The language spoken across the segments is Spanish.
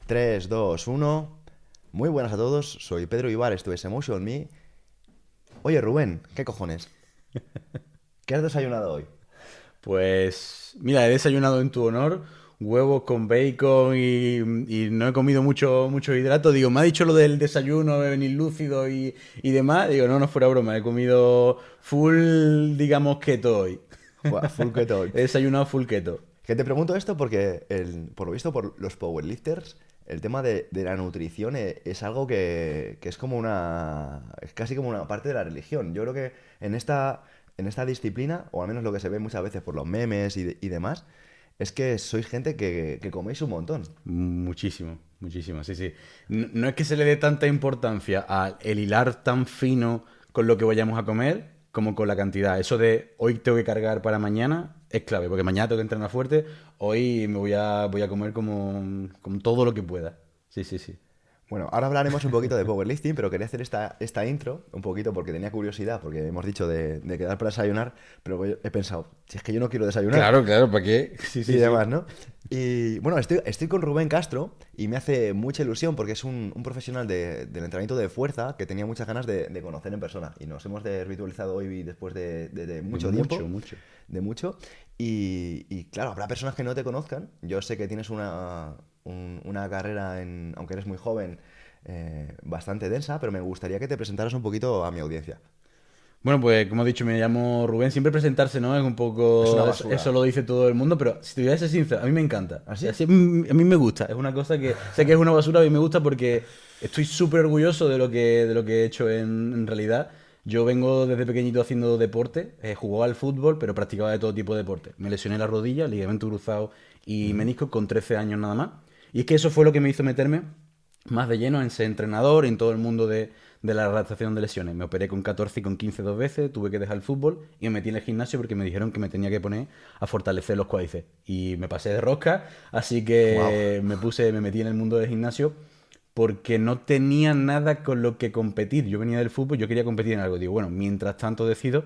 3, 2, 1. Muy buenas a todos, soy Pedro Ibar, esto es Emotion Me. Oye, Rubén, ¿qué cojones? ¿Qué has desayunado hoy? Pues mira, he desayunado en tu honor huevos con bacon y no he comido mucho hidrato. Digo, me ha dicho lo del desayuno, de venir lúcido y demás. Digo, no, no fuera broma, he comido full, digamos, keto hoy. Buah, full keto hoy. He desayunado full keto. Que te pregunto esto porque, por lo visto, por los powerlifters, el tema de la nutrición es algo que es como es casi como una parte de la religión. Yo creo que en esta disciplina, o al menos lo que se ve muchas veces por los memes y demás, es que sois gente que coméis un montón. Muchísimo, muchísimo, sí, sí. No es que se le dé tanta importancia al el hilar tan fino con lo que vayamos a comer como con la cantidad. Eso de hoy tengo que cargar para mañana es clave, porque mañana tengo que entrenar fuerte, hoy voy a comer como todo lo que pueda. Sí, sí, sí. Bueno, ahora hablaremos un poquito de powerlifting, pero quería hacer esta intro un poquito porque tenía curiosidad, porque hemos dicho de quedar para desayunar, pero he pensado, si es que yo no quiero desayunar Claro, claro, ¿para qué? Sí, y sí, sí. demás, ¿no? Y bueno, estoy con Rubén Castro y me hace mucha ilusión porque es un profesional del entrenamiento de fuerza que tenía muchas ganas de conocer en persona. Y nos hemos desvirtualizado hoy después de De mucho mucho, tiempo, mucho. de mucho. Y claro, habrá personas que no te conozcan. Yo sé que tienes una carrera, aunque eres muy joven, bastante densa, pero me gustaría que te presentaras un poquito a mi audiencia. Bueno, pues como he dicho, me llamo Rubén. Siempre presentarse, ¿no? Es un Es una poco... Eso basura. lo dice todo el mundo, pero si te voy a ser sincero, a mí me encanta. O sea, ¿Así? a mí me gusta. Es una cosa que sé que es una basura, a mí me gusta porque estoy súper orgulloso de lo que he hecho en realidad. Yo vengo desde pequeñito haciendo deporte, jugaba al fútbol, pero practicaba de todo tipo de deporte. Me lesioné la rodilla, ligamento cruzado y menisco con 13 años nada más. Y es que eso fue lo que me hizo meterme más de lleno en ser entrenador, en todo el mundo de la adaptación de lesiones. Me operé con 14 y con 15 dos veces, tuve que dejar el fútbol y me metí en el gimnasio porque me dijeron que me tenía que poner a fortalecer los cuádriceps. Y me pasé de rosca, así Wow. que me metí en el mundo del gimnasio porque no tenía nada con lo que competir. Yo venía del fútbol, yo quería competir en algo. Digo, bueno, mientras tanto decido.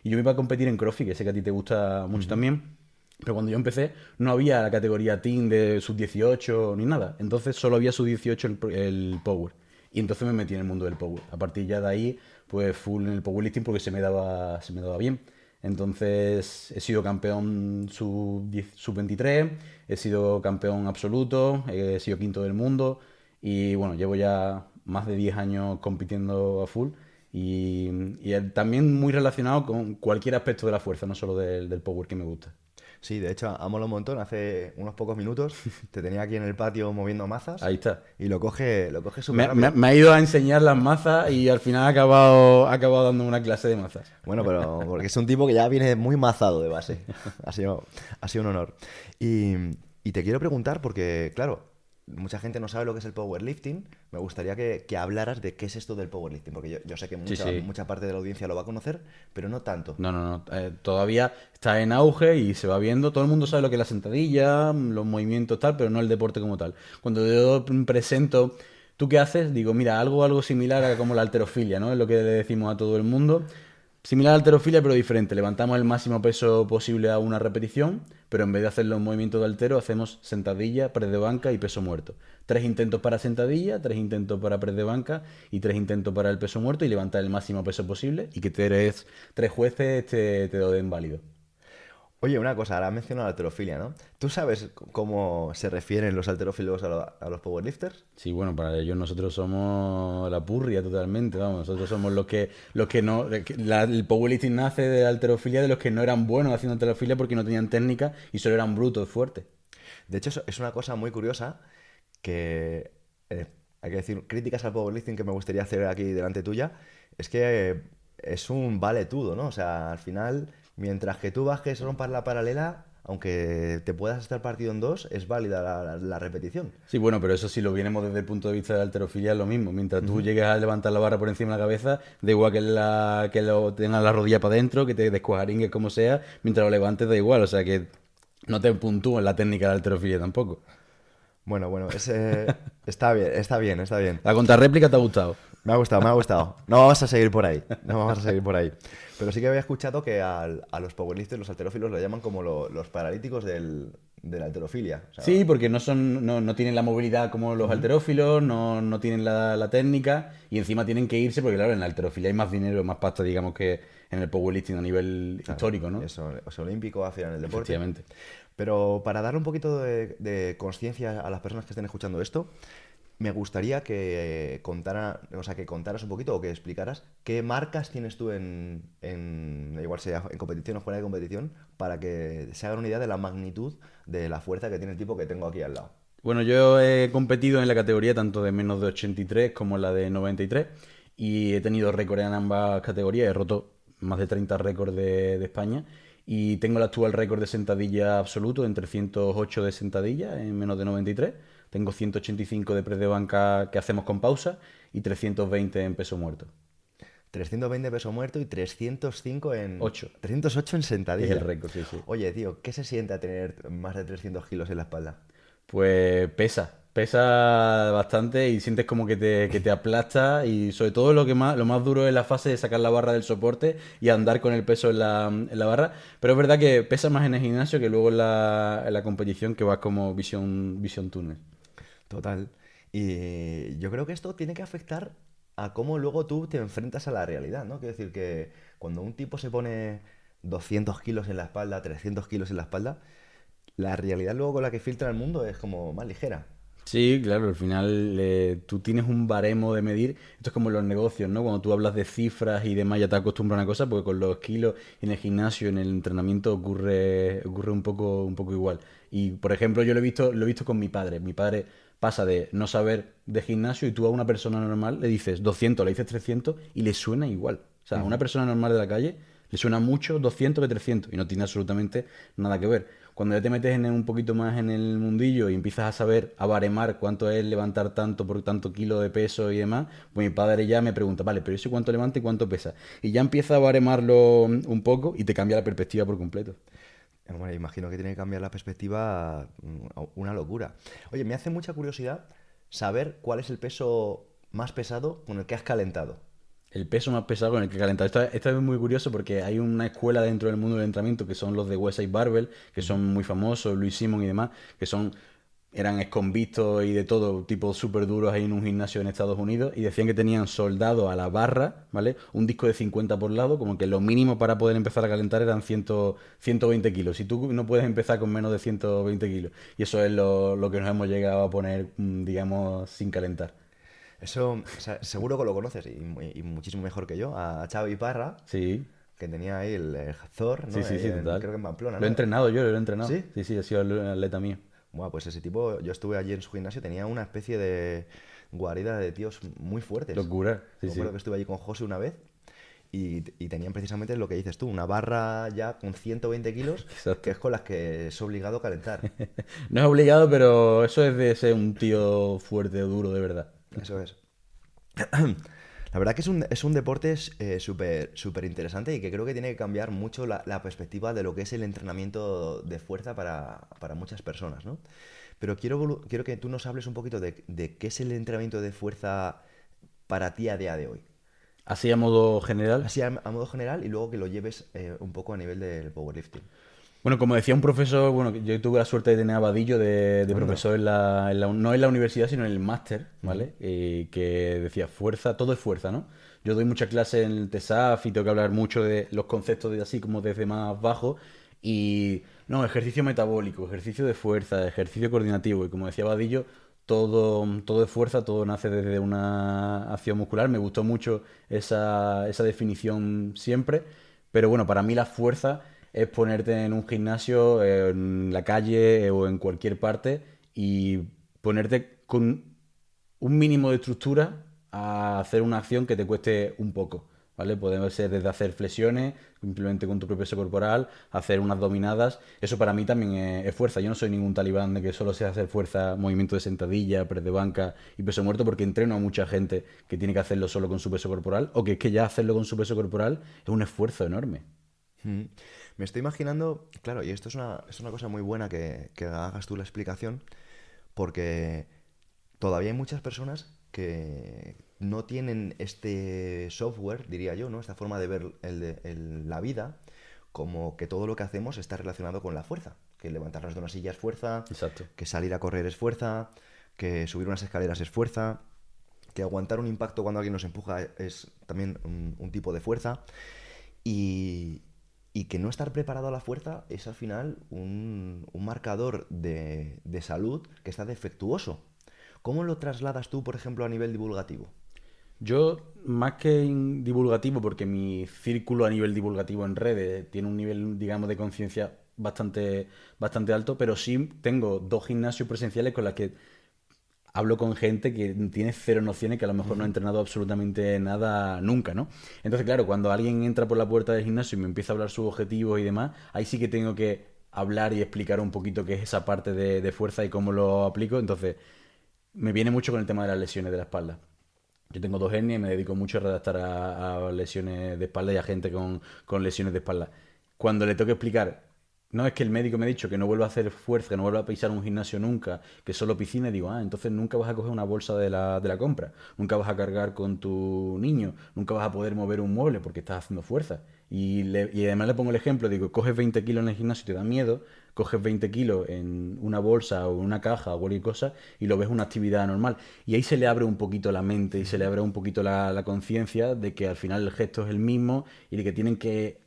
Y yo me iba a competir en CrossFit, que sé que a ti te gusta mucho también. Pero cuando yo empecé, no había la categoría Team de sub-18 ni nada. Entonces solo había sub-18 el Power. Y entonces me metí en el mundo del Power. A partir ya de ahí, pues full en el powerlifting porque se me daba bien. Entonces he sido campeón sub-23, he sido campeón absoluto, he sido quinto del mundo. Y bueno, llevo ya más de 10 años compitiendo a full. Y también muy relacionado con cualquier aspecto de la fuerza, no solo del Power que me gusta. Sí, de hecho, ha molado un montón. Hace unos pocos minutos te tenía aquí en el patio moviendo mazas Ahí está. y lo coge súper Me, me- rápido. me ha ido a enseñar las mazas y al final ha acabado dando una clase de mazas. Bueno, pero porque es un tipo que ya viene muy mazado de base. Ha sido un honor. Y, y te quiero preguntar, porque, claro, mucha gente no sabe lo que es el powerlifting. Me gustaría que hablaras de qué es esto del powerlifting, porque yo sé que Sí, mucha, sí. mucha parte de la audiencia lo va a conocer, pero no tanto. No, no, no. Todavía está en auge y se va viendo. Todo el mundo sabe lo que es la sentadilla, los movimientos tal, pero no el deporte como tal. Cuando yo presento, ¿tú qué haces? Digo, mira, algo similar a como la halterofilia, ¿no? Es lo que le decimos a todo el mundo. Similar a la halterofilia, pero diferente. Levantamos el máximo peso posible a una repetición, pero en vez de hacer los movimientos de haltero, hacemos sentadilla, press de banca y peso muerto. Tres intentos para sentadilla, tres intentos para press de banca y tres intentos para el peso muerto y levantar el máximo peso posible y que tres jueces te lo den válido. Oye, una cosa, ahora has mencionado la halterofilia, ¿no? ¿Tú sabes cómo se refieren los halterófilos a los powerlifters? Sí, bueno, para ellos nosotros somos la purria totalmente, vamos, nosotros somos los que no, el powerlifting nace de la halterofilia de los que no eran buenos haciendo halterofilia porque no tenían técnica y solo eran brutos, fuertes. De hecho, es una cosa muy curiosa que, hay que decir, críticas al powerlifting que me gustaría hacer aquí delante tuya, es que es un vale todo, ¿no? O sea, al final, mientras que tú bajes, rompas la paralela, aunque te puedas estar partido en dos, es válida la repetición. Sí, bueno, pero eso si lo viéramos desde el punto de vista de la halterofilia es lo mismo. Mientras tú llegues a levantar la barra por encima de la cabeza, da igual que lo tengas la rodilla para adentro, que te descuajaringues como sea, mientras lo levantes da igual. O sea que no te puntúan la técnica de la halterofilia tampoco. Bueno, bueno, está bien, está bien, está bien. La contrarréplica te ha gustado. Me ha gustado, me ha gustado. No vamos a seguir por ahí. No vamos a seguir por ahí. Pero sí que había escuchado que a los powerlifters, los halterófilos, lo llaman como los paralíticos de la halterofilia. O sea, Sí, porque no tienen la movilidad como los halterófilos, no tienen la técnica y encima tienen que irse porque, claro, en la halterofilia hay más dinero, más pasta, digamos, que en el powerlifting a nivel claro, histórico, ¿no? eso es olímpico, al final en el deporte. Efectivamente. Pero para darle un poquito de conciencia a las personas que estén escuchando esto, me gustaría que o sea, que contaras un poquito o que explicaras qué marcas tienes tú igual sea en competición o fuera de competición, para que se hagan una idea de la magnitud de la fuerza que tiene el tipo que tengo aquí al lado. Bueno, yo he competido en la categoría tanto de menos de 83 como la de 93 y he tenido récord en ambas categorías. He roto más de 30 récords de España y tengo el actual récord de sentadilla absoluto en 308 de sentadilla en menos de 93. Tengo 185 de press de banca que hacemos con pausa y 320 en peso muerto. 320 peso muerto y 305 8, 308 en que es el sentadilla. récord, sí, sí. Oye, tío, ¿qué se siente a tener más de 300 kilos en la espalda? Pues pesa bastante y sientes como que te aplasta y sobre todo lo más duro es la fase de sacar la barra del soporte y andar con el peso en la barra, pero es verdad que pesa más en el gimnasio que luego en la competición que vas como visión túnel. Total. Y yo creo que esto tiene que afectar a cómo luego tú te enfrentas a la realidad, ¿no? Quiero decir que cuando un tipo se pone 200 kilos en la espalda, 300 kilos en la espalda, la realidad luego con la que filtra el mundo es como más ligera. Sí, claro, al final tú tienes un baremo de medir. Esto es como en los negocios, ¿no? Cuando tú hablas de cifras y demás ya te acostumbras a una cosa, porque con los kilos en el gimnasio, en el entrenamiento ocurre un poco igual. Y por ejemplo, yo lo he visto con mi padre. Mi padre pasa de no saber de gimnasio y tú a una persona normal le dices 200, le dices 300 y le suena igual. O sea, a una Ujú. persona normal de la calle le suena mucho 200 que 300 y no tiene absolutamente nada que ver. Cuando ya te metes un poquito más en el mundillo y empiezas a saber, a baremar cuánto es levantar tanto por tanto kilo de peso y demás, pues mi padre ya me pregunta, vale, pero eso cuánto levanta y cuánto pesa. Y ya empieza a baremarlo un poco y te cambia la perspectiva por completo. Bueno, imagino que tiene que cambiar la perspectiva una locura. Oye, me hace mucha curiosidad saber cuál es el peso más pesado con el que has calentado. El peso más pesado con el que calentar. Esto es muy curioso porque hay una escuela dentro del mundo del entrenamiento que son los de Westside Barbell, que Ujú. son muy famosos, Luis Simon y demás, que eran exconvictos y de todo, tipo súper duros ahí en un gimnasio en Estados Unidos, y decían que tenían soldado a la barra, ¿vale? Un disco de 50 por lado, como que lo mínimo para poder empezar a calentar eran 120 kilos. Si tú no puedes empezar con menos de 120 kilos. Y eso es lo que nos hemos llegado a poner, digamos, sin calentar. Eso, o sea, seguro que lo conoces y muchísimo mejor que yo, a Xavi Parra, Sí, que tenía ahí el Zor, sí, ¿no? sí, Ahí sí, total. creo que en Pamplona, Lo he ¿no? entrenado yo, lo he entrenado. ¿Sí? Sí, sí, ha sido el atleta mío. Buah, pues ese tipo, yo estuve allí en su gimnasio, tenía una especie de guarida de tíos muy fuertes. Locura, sí, Me acuerdo sí. que estuve allí con José una vez y tenían precisamente lo que dices tú, una barra ya con 120 kilos, que Exacto. es con las que es obligado a calentar. No es obligado, pero eso es de ser un tío fuerte, duro, de verdad. Eso es. La verdad que es un deporte súper súper interesante y que creo que tiene que cambiar mucho la perspectiva de lo que es el entrenamiento de fuerza para muchas personas, ¿no? Pero quiero que tú nos hables un poquito de qué es el entrenamiento de fuerza para ti a día de hoy. Así a modo general. Así a modo general y luego que lo lleves un poco a nivel del powerlifting. Bueno, como decía un profesor, bueno, yo tuve la suerte de tener a Vadillo de Anda. profesor no en la universidad, sino en el máster, Ujú. ¿vale? Que decía, fuerza, todo es fuerza, ¿no? Yo doy muchas clases en el TESAF y tengo que hablar mucho de los conceptos de así como desde más bajo. Y, no, ejercicio metabólico, ejercicio de fuerza, ejercicio coordinativo. Y como decía Vadillo, todo es fuerza, todo nace desde una acción muscular. Me gustó mucho esa definición siempre. Pero bueno, para mí la fuerza es ponerte en un gimnasio, en la calle o en cualquier parte y ponerte con un mínimo de estructura a hacer una acción que te cueste un poco, ¿vale? Puede ser desde hacer flexiones, simplemente con tu propio peso corporal, hacer unas dominadas. Eso para mí también es fuerza. Yo no soy ningún talibán de que solo sea hacer fuerza, movimiento de sentadilla, press de banca y peso muerto, porque entreno a mucha gente que tiene que hacerlo solo con su peso corporal o que es que ya hacerlo con su peso corporal es un esfuerzo enorme. Mm. Me estoy imaginando, claro, y esto es una cosa muy buena que hagas tú la explicación, porque todavía hay muchas personas que no tienen este software, diría yo, ¿no? Esta forma de ver la vida, como que todo lo que hacemos está relacionado con la fuerza. que levantarnos de una silla es fuerza, Exacto. que salir a correr es fuerza, que subir unas escaleras es fuerza, que aguantar un impacto cuando alguien nos empuja es también un tipo de fuerza. Y, y que no estar preparado a la fuerza es al final un marcador de salud que está defectuoso. ¿Cómo lo trasladas tú, por ejemplo, a nivel divulgativo? Yo, más que divulgativo, porque mi círculo a nivel divulgativo en redes tiene un nivel, digamos, de conciencia bastante alto, pero sí tengo 2 gimnasios presenciales con las que hablo con gente que tiene cero nociones, que a lo mejor no ha entrenado absolutamente nada nunca, ¿no? Entonces, claro, cuando alguien entra por la puerta del gimnasio y me empieza a hablar sus objetivos y demás, ahí sí que tengo que hablar y explicar un poquito qué es esa parte de fuerza y cómo lo aplico. Entonces, me viene mucho con el tema de las lesiones de la espalda. Yo tengo 2 hernias y me dedico mucho a redactar a lesiones de espalda y a gente con lesiones de espalda. Cuando le tengo que explicar, no es que el médico me ha dicho que no vuelva a hacer fuerza, que no vuelva a pisar un gimnasio nunca, que solo piscina, y digo, entonces nunca vas a coger una bolsa de la compra, nunca vas a cargar con tu niño, nunca vas a poder mover un mueble porque estás haciendo fuerza. Y además le pongo el ejemplo, digo, coges 20 kilos en el gimnasio y te da miedo, coges 20 kilos en una bolsa o en una caja o cualquier cosa y lo ves una actividad normal. Y ahí se le abre un poquito la mente y se le abre un poquito la conciencia de que al final el gesto es el mismo y de que tienen que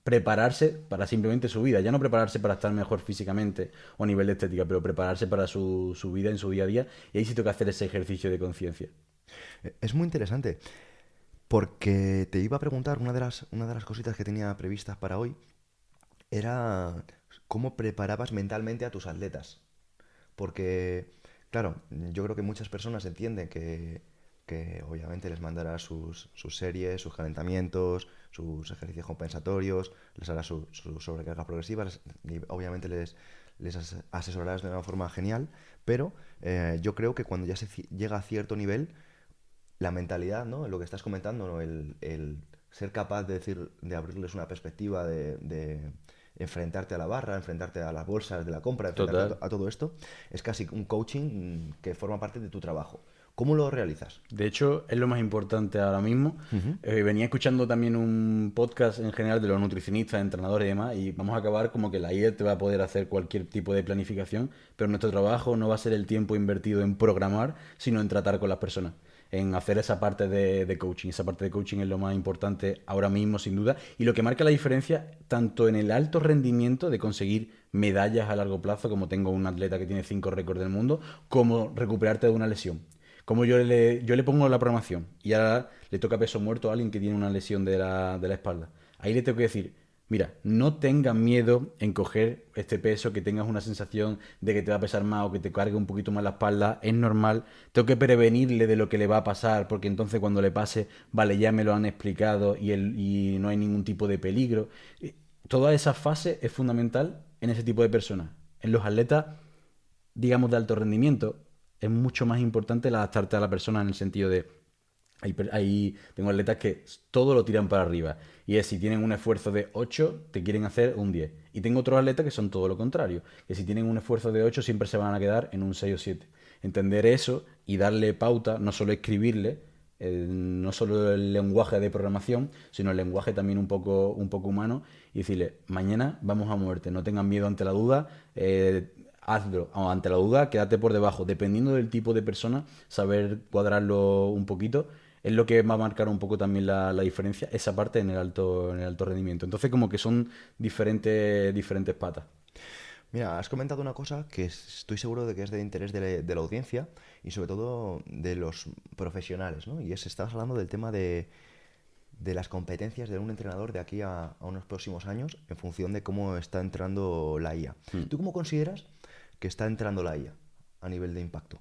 prepararse para simplemente su vida. Ya no prepararse para estar mejor físicamente o a nivel de estética, pero prepararse para su vida en su día a día. Y ahí sí toca hacer ese ejercicio de conciencia. Es muy interesante, porque te iba a preguntar, una de las cositas que tenía previstas para hoy era cómo preparabas mentalmente a tus atletas. Porque, claro, yo creo que muchas personas entienden que obviamente les mandará sus series, sus calentamientos, sus ejercicios compensatorios, les hará su sobrecarga progresiva, y obviamente les asesorarás de una forma genial, pero yo creo que cuando ya llega a cierto nivel, la mentalidad, ¿no? Lo que estás comentando, ¿no? El ser capaz de decir, de abrirles una perspectiva, de enfrentarte a la barra, enfrentarte a las bolsas de la compra, enfrentarte Total. a todo esto, es casi un coaching que forma parte de tu trabajo. ¿Cómo lo realizas? De hecho, es lo más importante ahora mismo. Ujú. Venía escuchando también un podcast en general de los nutricionistas, entrenadores y demás, y vamos a acabar como que la IA te va a poder hacer cualquier tipo de planificación, pero nuestro trabajo no va a ser el tiempo invertido en programar, sino en tratar con las personas, en hacer esa parte de coaching. Esa parte de coaching es lo más importante ahora mismo, sin duda, y lo que marca la diferencia tanto en el alto rendimiento de conseguir medallas a largo plazo, como tengo un atleta que tiene 5 récords del mundo, como recuperarte de una lesión. Como yo le pongo la programación y ahora le toca peso muerto a alguien que tiene una lesión de la espalda. Ahí le tengo que decir, mira, no tengas miedo en coger este peso, que tengas una sensación de que te va a pesar más o que te cargue un poquito más la espalda, es normal. Tengo que prevenirle de lo que le va a pasar, porque entonces cuando le pase, vale, ya me lo han explicado y no hay ningún tipo de peligro. Toda esa fase es fundamental en ese tipo de personas. En los atletas, digamos, de alto rendimiento, es mucho más importante el adaptarte a la persona en el sentido de, tengo atletas que todo lo tiran para arriba. Y es, si tienen un esfuerzo de 8 te quieren hacer un 10. Y tengo otros atletas que son todo lo contrario, que si tienen un esfuerzo de 8 siempre se van a quedar en un 6 o 7. Entender eso y darle pauta, no solo escribirle, no solo el lenguaje de programación, sino el lenguaje también un poco humano, y decirle, mañana vamos a muerte, no tengan miedo ante la duda, hazlo, o ante la duda, quédate por debajo. Dependiendo del tipo de persona, saber cuadrarlo un poquito es lo que va a marcar un poco también la diferencia, esa parte en el alto rendimiento. Entonces, como que son diferentes patas. Mira, has comentado una cosa que estoy seguro de que es de interés de la audiencia y sobre todo de los profesionales, ¿no? Y estabas hablando del tema de las competencias de un entrenador de aquí a unos próximos años en función de cómo está entrando la IA. Mm. ¿Tú cómo consideras que está entrando la IA a nivel de impacto?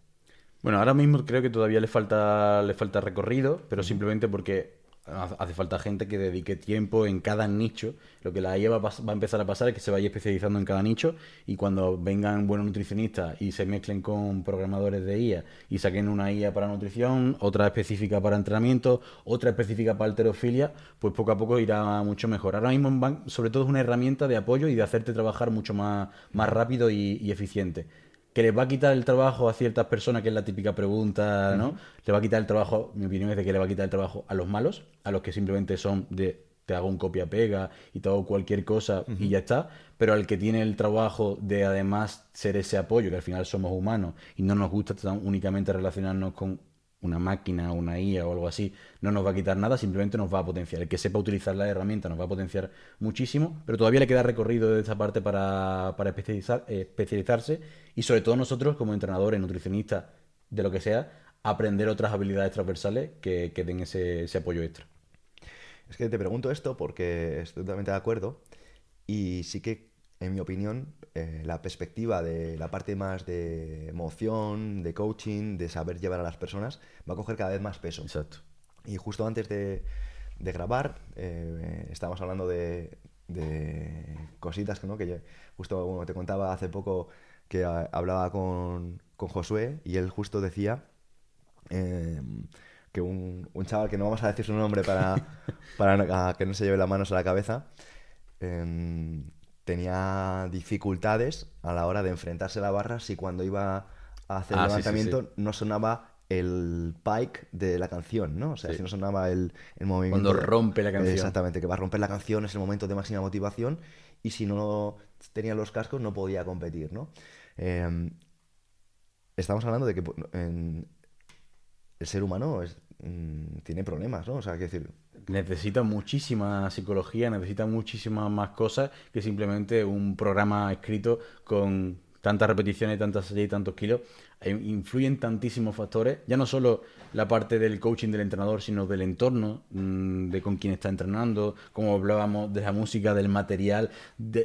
Bueno, ahora mismo creo que todavía le falta recorrido, pero Ujú. simplemente porque hace falta gente que dedique tiempo en cada nicho. Lo que la IA va a empezar a pasar es que se vaya especializando en cada nicho, y cuando vengan buenos nutricionistas y se mezclen con programadores de IA y saquen una IA para nutrición, otra específica para entrenamiento, otra específica para halterofilia, pues poco a poco irá mucho mejor. Ahora mismo sobre todo es una herramienta de apoyo y de hacerte trabajar mucho más rápido y eficiente. Que les va a quitar el trabajo a ciertas personas, que es la típica pregunta, ¿no? Ujú. Le va a quitar el trabajo, mi opinión es de que le va a quitar el trabajo a los malos, a los que simplemente son de te hago un copia-pega y te hago cualquier cosa y ya está, pero al que tiene el trabajo de además ser ese apoyo, que al final somos humanos y no nos gusta únicamente relacionarnos con una máquina, una IA o algo así, no nos va a quitar nada, simplemente nos va a potenciar. El que sepa utilizar la herramienta nos va a potenciar muchísimo, pero todavía le queda recorrido de esta parte para especializarse y sobre todo nosotros como entrenadores, nutricionistas, de lo que sea, aprender otras habilidades transversales que den ese apoyo extra. Es que te pregunto esto porque estoy totalmente de acuerdo y sí que, en mi opinión, la perspectiva de la parte más de emoción, de coaching, de saber llevar a las personas, va a coger cada vez más peso. Exacto. Y justo antes de grabar, estábamos hablando de cositas, ¿no? Que justo como te contaba hace poco que hablaba con Josué y él justo decía eh, que un chaval, que no vamos a decir su nombre para que no se lleve las manos a la cabeza, tenía dificultades a la hora de enfrentarse a la barra si cuando iba a hacer el Ah, sí, sí, sí. levantamiento no sonaba el pike de la canción, ¿no? O sea, Sí. si no sonaba el Cuando movimiento rompe la canción. exactamente, que va a romper la canción, es el momento de máxima motivación y si no tenía los cascos no podía competir, ¿no? Eh, Estamos hablando de que el ser humano tiene problemas, ¿no? O sea, hay que decir, Necesita muchísima psicología, necesita muchísimas más cosas que simplemente un programa escrito con tantas repeticiones, tantas series y tantos kilos. Influyen tantísimos factores, ya no solo la parte del coaching del entrenador, sino del entorno, de con quién está entrenando, como hablábamos de la música, del material.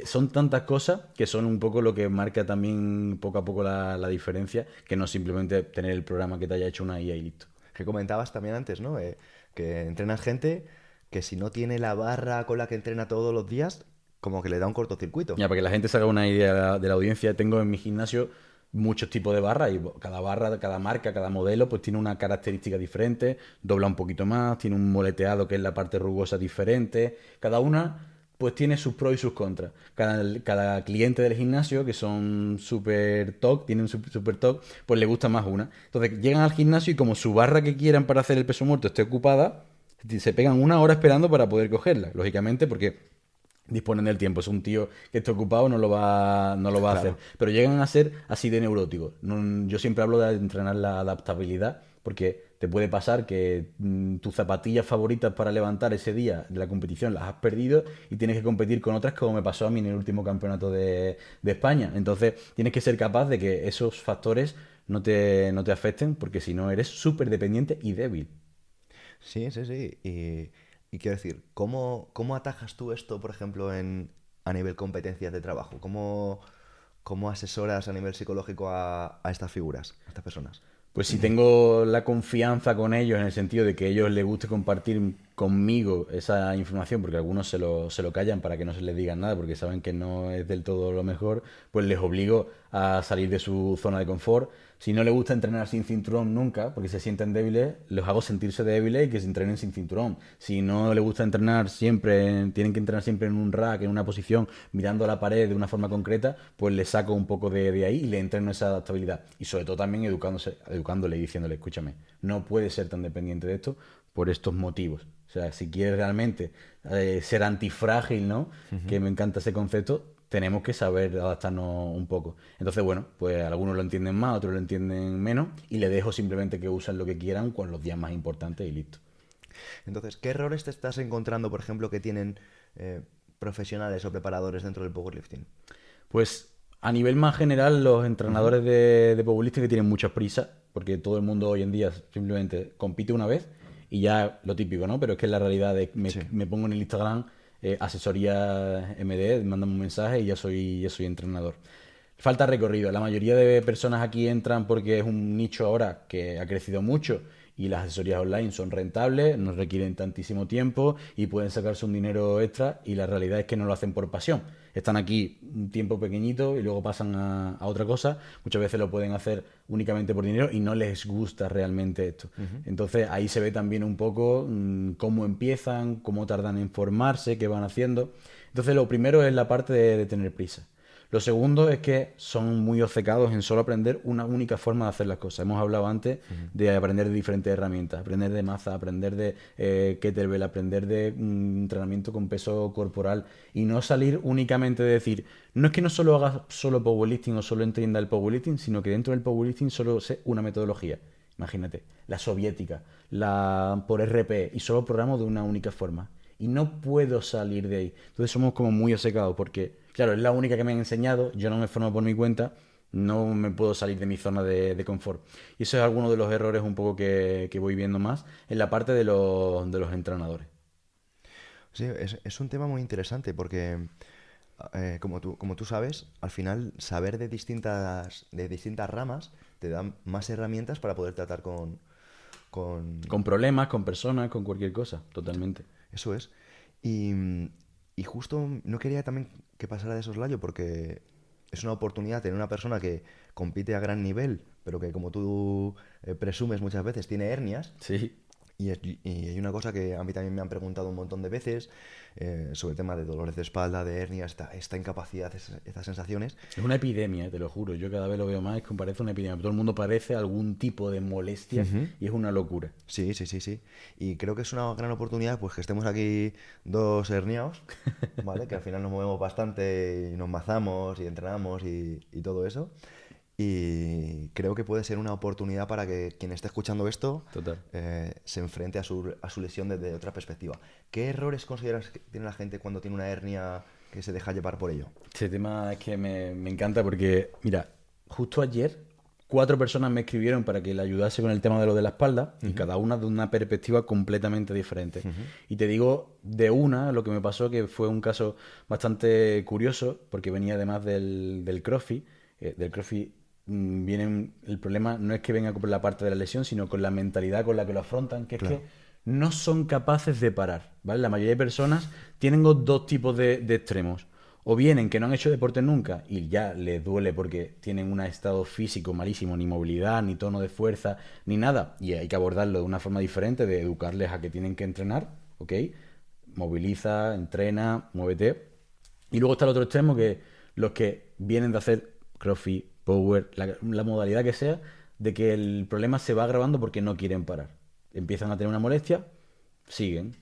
Son tantas cosas que son un poco lo que marca también poco a poco la diferencia, que no simplemente tener el programa que te haya hecho una IA y listo. que comentabas también antes, ¿no? Que entrenas gente que si no tiene la barra con la que entrena todos los días, como que le da un cortocircuito. Ya, para que la gente se haga una idea de la audiencia, tengo en mi gimnasio muchos tipos de barras y cada barra, cada marca, cada modelo, pues tiene una característica diferente, dobla un poquito más, tiene un moleteado que es la parte rugosa diferente, cada una pues tiene sus pros y sus contras. Cada cliente del gimnasio, que son super top, tienen super top, pues le gusta más una. Entonces llegan al gimnasio y como su barra que quieran para hacer el peso muerto esté ocupada, se pegan una hora esperando para poder cogerla, lógicamente, porque disponen del tiempo. Es un tío que esté ocupado, no lo va a hacer. Claro. Pero llegan a ser así de neuróticos. Yo siempre hablo de entrenar la adaptabilidad, porque te puede pasar que tus zapatillas favoritas para levantar ese día de la competición las has perdido y tienes que competir con otras, como me pasó a mí en el último campeonato de España. Entonces, tienes que ser capaz de que esos factores no te afecten, porque si no eres súper dependiente y débil. Sí, sí, sí. Y quiero decir, ¿cómo atajas tú esto, por ejemplo, a nivel competencias de trabajo? ¿Cómo asesoras a nivel psicológico a estas figuras, a estas personas? Pues si tengo la confianza con ellos en el sentido de que a ellos les guste compartir conmigo esa información, porque algunos se lo callan para que no se les diga nada, porque saben que no es del todo lo mejor, pues les obligo a salir de su zona de confort. Si no les gusta entrenar sin cinturón nunca, porque se sienten débiles, los hago sentirse débiles y que se entrenen sin cinturón. Si no les gusta entrenar siempre, tienen que entrenar siempre en un rack, en una posición, mirando a la pared de una forma concreta, pues les saco un poco de ahí y les entreno esa adaptabilidad. Y sobre todo también educándole y diciéndole, escúchame, no puedes ser tan dependiente de esto por estos motivos. O sea, si quieres realmente ser antifrágil, ¿no? Que me encanta ese concepto, tenemos que saber adaptarnos un poco. Entonces, bueno, pues algunos lo entienden más, otros lo entienden menos, y le dejo simplemente que usen lo que quieran con los días más importantes y listo. Entonces, ¿qué errores te estás encontrando, por ejemplo, que tienen profesionales o preparadores dentro del powerlifting? Pues a nivel más general, los entrenadores de powerlifting que tienen mucha prisa, porque todo el mundo hoy en día simplemente compite una vez y ya lo típico, ¿no? Pero es que la realidad es que me, Sí. me pongo en el Instagram, asesoría MD, mándame un mensaje y ya soy entrenador. Falta recorrido. La mayoría de personas aquí entran porque es un nicho ahora que ha crecido mucho y las asesorías online son rentables, no requieren tantísimo tiempo y pueden sacarse un dinero extra y la realidad es que no lo hacen por pasión. Están aquí un tiempo pequeñito y luego pasan a otra cosa. Muchas veces lo pueden hacer únicamente por dinero y no les gusta realmente esto. Entonces ahí se ve también un poco cómo empiezan, cómo tardan en formarse, qué van haciendo. Entonces lo primero es la parte de tener prisa. Lo segundo es que son muy obcecados en solo aprender una única forma de hacer las cosas. Hemos hablado antes de aprender de diferentes herramientas, aprender de maza, aprender de kettlebell, aprender de entrenamiento con peso corporal y no salir únicamente de decir, no es que no solo hagas solo powerlifting o solo entienda el powerlifting, sino que dentro del powerlifting solo sé una metodología. Imagínate, la soviética, la por RP y solo programo de una única forma. Y no puedo salir de ahí. Entonces somos como muy obcecados porque, claro, es la única que me han enseñado, yo no me formo por mi cuenta, no me puedo salir de mi zona de confort. Y eso es alguno de los errores un poco que voy viendo más en la parte de los entrenadores. Sí, es un tema muy interesante porque, como tú sabes, al final saber de distintas ramas te da más herramientas para poder tratar con, Con problemas, con personas, con cualquier cosa, totalmente. Eso es. Y, y justo no quería también que pasara de soslayo porque es una oportunidad tener una persona que compite a gran nivel, pero que como tú presumes muchas veces tiene hernias. Sí. Y hay una cosa que a mí también me han preguntado un montón de veces sobre el tema de dolores de espalda, de hernia, esta incapacidad, estas sensaciones. Es una epidemia, te lo juro. Yo cada vez lo veo más, es que parece una epidemia. Todo el mundo padece algún tipo de molestia y es una locura. Sí, sí, sí, sí. Y creo que es una gran oportunidad pues que estemos aquí dos herniados, ¿vale? Que al final nos movemos bastante y nos mazamos y entrenamos y todo eso. Y creo que puede ser una oportunidad para que quien esté escuchando esto Total. se enfrente a su lesión desde otra perspectiva. ¿Qué errores consideras que tiene la gente cuando tiene una hernia que se deja llevar por ello? Este tema es que me encanta porque, mira, justo ayer 4 personas me escribieron para que le ayudase con el tema de lo de la espalda y cada una de una perspectiva completamente diferente. Y te digo de una, lo que me pasó que fue un caso bastante curioso porque venía además del CrossFit. Del CrossFit el problema no es que venga por la parte de la lesión, sino con la mentalidad con la que lo afrontan, que es Claro. que no son capaces de parar, ¿vale? La mayoría de personas tienen dos tipos de extremos. O vienen que no han hecho deporte nunca y ya les duele porque tienen un estado físico malísimo, ni movilidad, ni tono de fuerza, ni nada. Y hay que abordarlo de una forma diferente, de educarles a que tienen que entrenar, ¿ok? Moviliza, entrena, muévete. Y luego está el otro extremo, que los que vienen de hacer CrossFit, Power, la modalidad que sea, de que el problema se va agravando porque no quieren parar. Empiezan a tener una molestia, siguen,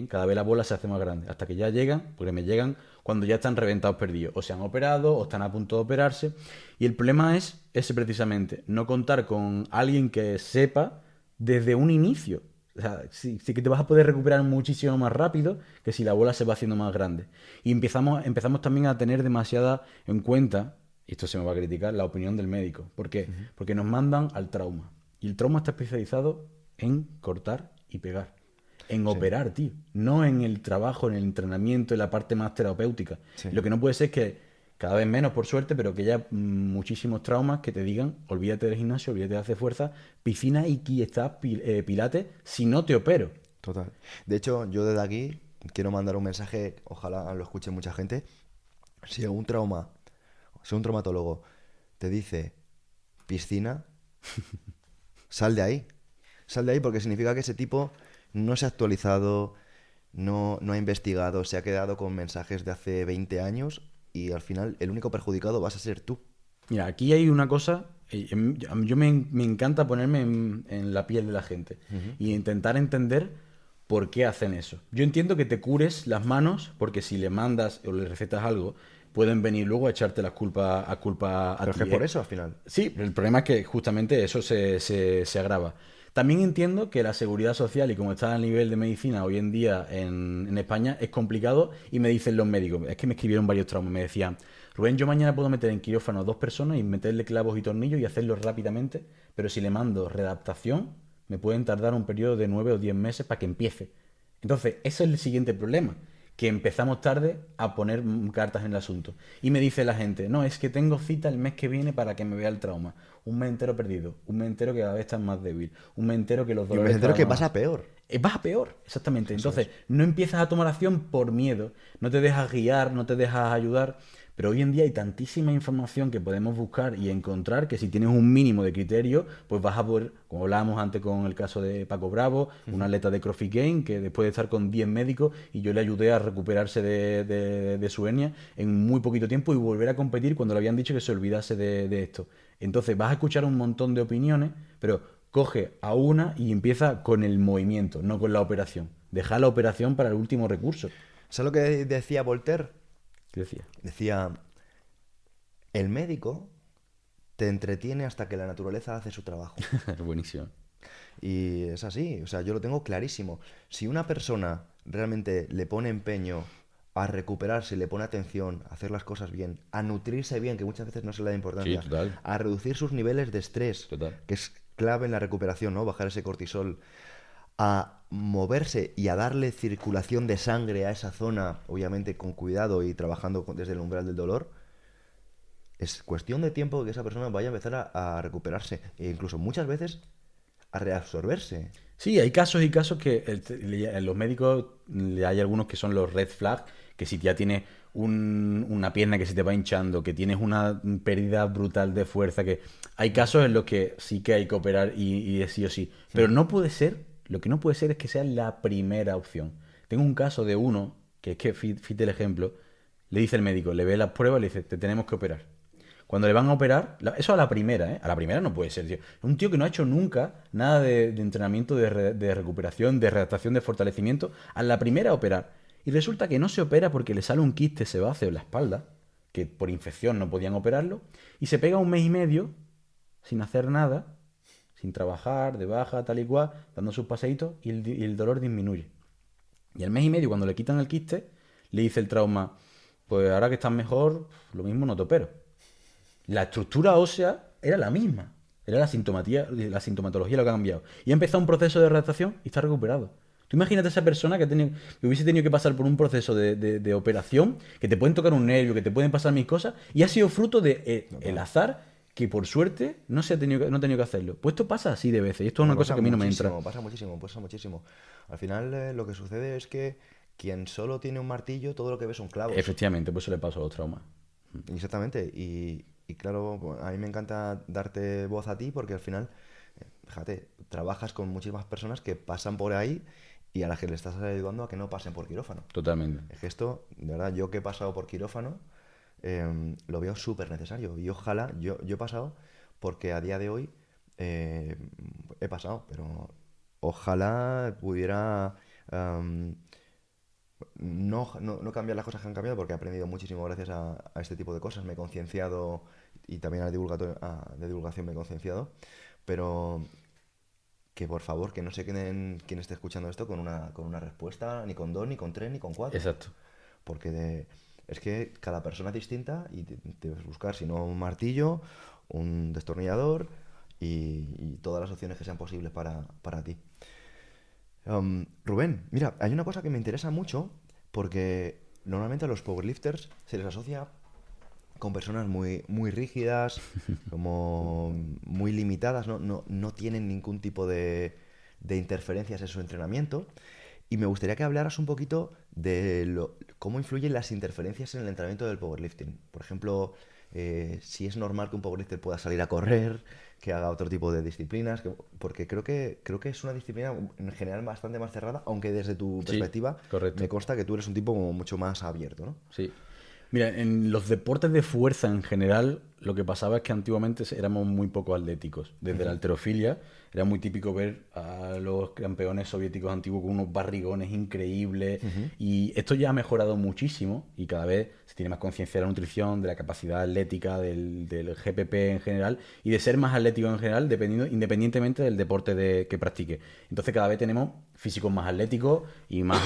cada vez la bola se hace más grande, hasta que ya llegan, porque me llegan cuando ya están reventados perdidos, o se han operado, o están a punto de operarse, y el problema es ese precisamente, no contar con alguien que sepa desde un inicio. O sea, sí que te vas a poder recuperar muchísimo más rápido que si la bola se va haciendo más grande. Y empezamos también a tener demasiada en cuenta, y esto se me va a criticar, la opinión del médico. ¿Por qué? Porque nos mandan al trauma. Y el trauma está especializado en cortar y pegar. En Sí, operar, tío. No en el trabajo, en el entrenamiento, en la parte más terapéutica. sí. Lo que no puede ser es que, cada vez menos por suerte, pero que haya muchísimos traumas que te digan, olvídate del gimnasio, olvídate de hacer fuerza, piscina y aquí está pilates, si no te opero. Total. De hecho, yo desde aquí quiero mandar un mensaje, ojalá lo escuche mucha gente. Si un traumatólogo te dice piscina, sal de ahí. Sal de ahí porque significa que ese tipo no se ha actualizado, no ha investigado, se ha quedado con mensajes de hace 20 años y al final el único perjudicado vas a ser tú. Mira, aquí hay una cosa, yo me encanta ponerme en la piel de la gente y intentar entender por qué hacen eso. Yo entiendo que te cures las manos porque si le mandas o le recetas algo, pueden venir luego a echarte las culpas a Pero es ti, que por eso al final. Sí, el problema es que justamente eso se agrava. También entiendo que la seguridad social y como está a nivel de medicina hoy en día en España es complicado y me dicen los médicos, es que me escribieron varios traumas, me decían, Rubén, yo mañana puedo meter en quirófano a 2 personas y meterle clavos y tornillos y hacerlo rápidamente, pero si le mando readaptación, me pueden tardar un periodo de 9 o 10 meses para que empiece. Entonces, ese es el siguiente problema, que empezamos tarde a poner cartas en el asunto. Y me dice la gente, no, es que tengo cita el mes que viene para que me vea el trauma. Un mes entero perdido, un mes entero que cada vez estás más débil, un mes entero que los Y me dolores entero cada que vez vas más. a peor. Vas a peor, exactamente. Eso Entonces, es. no empiezas a tomar acción por miedo, no te dejas guiar, no te dejas ayudar, Pero hoy en día hay tantísima información que podemos buscar y encontrar que si tienes un mínimo de criterio, pues vas a poder, como hablábamos antes con el caso de Paco Bravo, un atleta de CrossFit Game que después de estar con 10 médicos y yo le ayudé a recuperarse de su hernia en muy poquito tiempo y volver a competir cuando le habían dicho que se olvidase de esto. Entonces vas a escuchar un montón de opiniones, pero coge a una y empieza con el movimiento, no con la operación. Deja la operación para el último recurso. ¿Sabes lo que decía Voltaire? ¿Qué decía? Decía, el médico te entretiene hasta que la naturaleza hace su trabajo. Buenísimo. Y es así, o sea, yo lo tengo clarísimo. Si una persona realmente le pone empeño a recuperarse, le pone atención, a hacer las cosas bien, a nutrirse bien, que muchas veces no se le da Sí, importancia, total. a reducir sus niveles de estrés, Total. que es clave en la recuperación, ¿no? Bajar ese cortisol, a moverse y a darle circulación de sangre a esa zona, obviamente con cuidado y trabajando desde el umbral del dolor, es cuestión de tiempo que esa persona vaya a empezar a recuperarse e incluso muchas veces a reabsorberse. Sí, hay casos y casos que en los médicos hay algunos que son los red flag, que si ya tienes una pierna que se te va hinchando, que tienes una pérdida brutal de fuerza, que hay casos en los que sí que hay que operar y es sí o sí. Pero no puede ser, lo que no puede ser es que sea la primera opción. Tengo un caso de uno, que es que, fíjate el ejemplo, le dice el médico, le ve las pruebas y le dice, te tenemos que operar. Cuando le van a operar, eso a la primera, ¿eh? A la primera no puede ser, tío. Es un tío que no ha hecho nunca nada de entrenamiento de recuperación, de readaptación, de fortalecimiento. A la primera a operar. Y resulta que no se opera porque le sale un quiste sebáceo en la espalda, que por infección no podían operarlo, y se pega un mes y medio sin hacer nada, sin trabajar, de baja, tal y cual, dando sus paseitos, y el dolor disminuye. Y al mes y medio, cuando le quitan el quiste, le dice el trauma, pues ahora que estás mejor, lo mismo no te opero. La estructura ósea era la misma. Era la sintomatología lo que ha cambiado. Y ha empezado un proceso de readaptación y está recuperado. Tú imagínate a esa persona que hubiese tenido que pasar por un proceso de operación, que te pueden tocar un nervio, que te pueden pasar mil cosas, y ha sido fruto de el azar que por suerte no ha tenido que hacerlo. Pues esto pasa así de veces, y esto es No, una cosa que a mí no me entra. pasa muchísimo, pasa muchísimo. Al final lo que sucede es que quien solo tiene un martillo, todo lo que ve son clavos. Efectivamente, pues eso le pasó a los traumas. Exactamente. Y claro, pues, a mí me encanta darte voz a ti porque al final, fíjate, trabajas con muchísimas personas que pasan por ahí y a las que le estás ayudando a que no pasen por quirófano. Totalmente. Es que esto, de verdad, yo que he pasado por quirófano, lo veo súper necesario. Y ojalá, yo he pasado porque a día de hoy eh, he pasado, pero ojalá pudiera no cambiar las cosas que han cambiado porque he aprendido muchísimo gracias a este tipo de cosas. Me he concienciado y también de divulgación me he concienciado. Pero que por favor, que no se queden quien esté escuchando esto con una respuesta, ni con dos, ni con tres, ni con cuatro. Exacto. Porque es que cada persona es distinta y debes buscar, si no, un martillo, un destornillador y todas las opciones que sean posibles para ti. Rubén, mira, hay una cosa que me interesa mucho porque normalmente a los powerlifters se les asocia con personas muy, muy rígidas, como muy limitadas, no tienen ningún tipo de interferencias en su entrenamiento. Y me gustaría que hablaras un poquito de cómo influyen las interferencias en el entrenamiento del powerlifting. Por ejemplo, si es normal que un powerlifter pueda salir a correr, que haga otro tipo de disciplinas, porque creo que es una disciplina en general bastante más cerrada, aunque desde tu Sí, perspectiva me correcto. consta que tú eres un tipo como mucho más abierto, ¿no? Sí. Mira, en los deportes de fuerza en general, lo que pasaba es que antiguamente éramos muy poco atléticos. Desde la halterofilia era muy típico ver a los campeones soviéticos antiguos con unos barrigones increíbles. Y esto ya ha mejorado muchísimo y cada vez se tiene más conciencia de la nutrición, de la capacidad atlética, del GPP en general y de ser más atlético en general, independientemente del deporte que practique. Entonces cada vez tenemos físicos más atléticos y más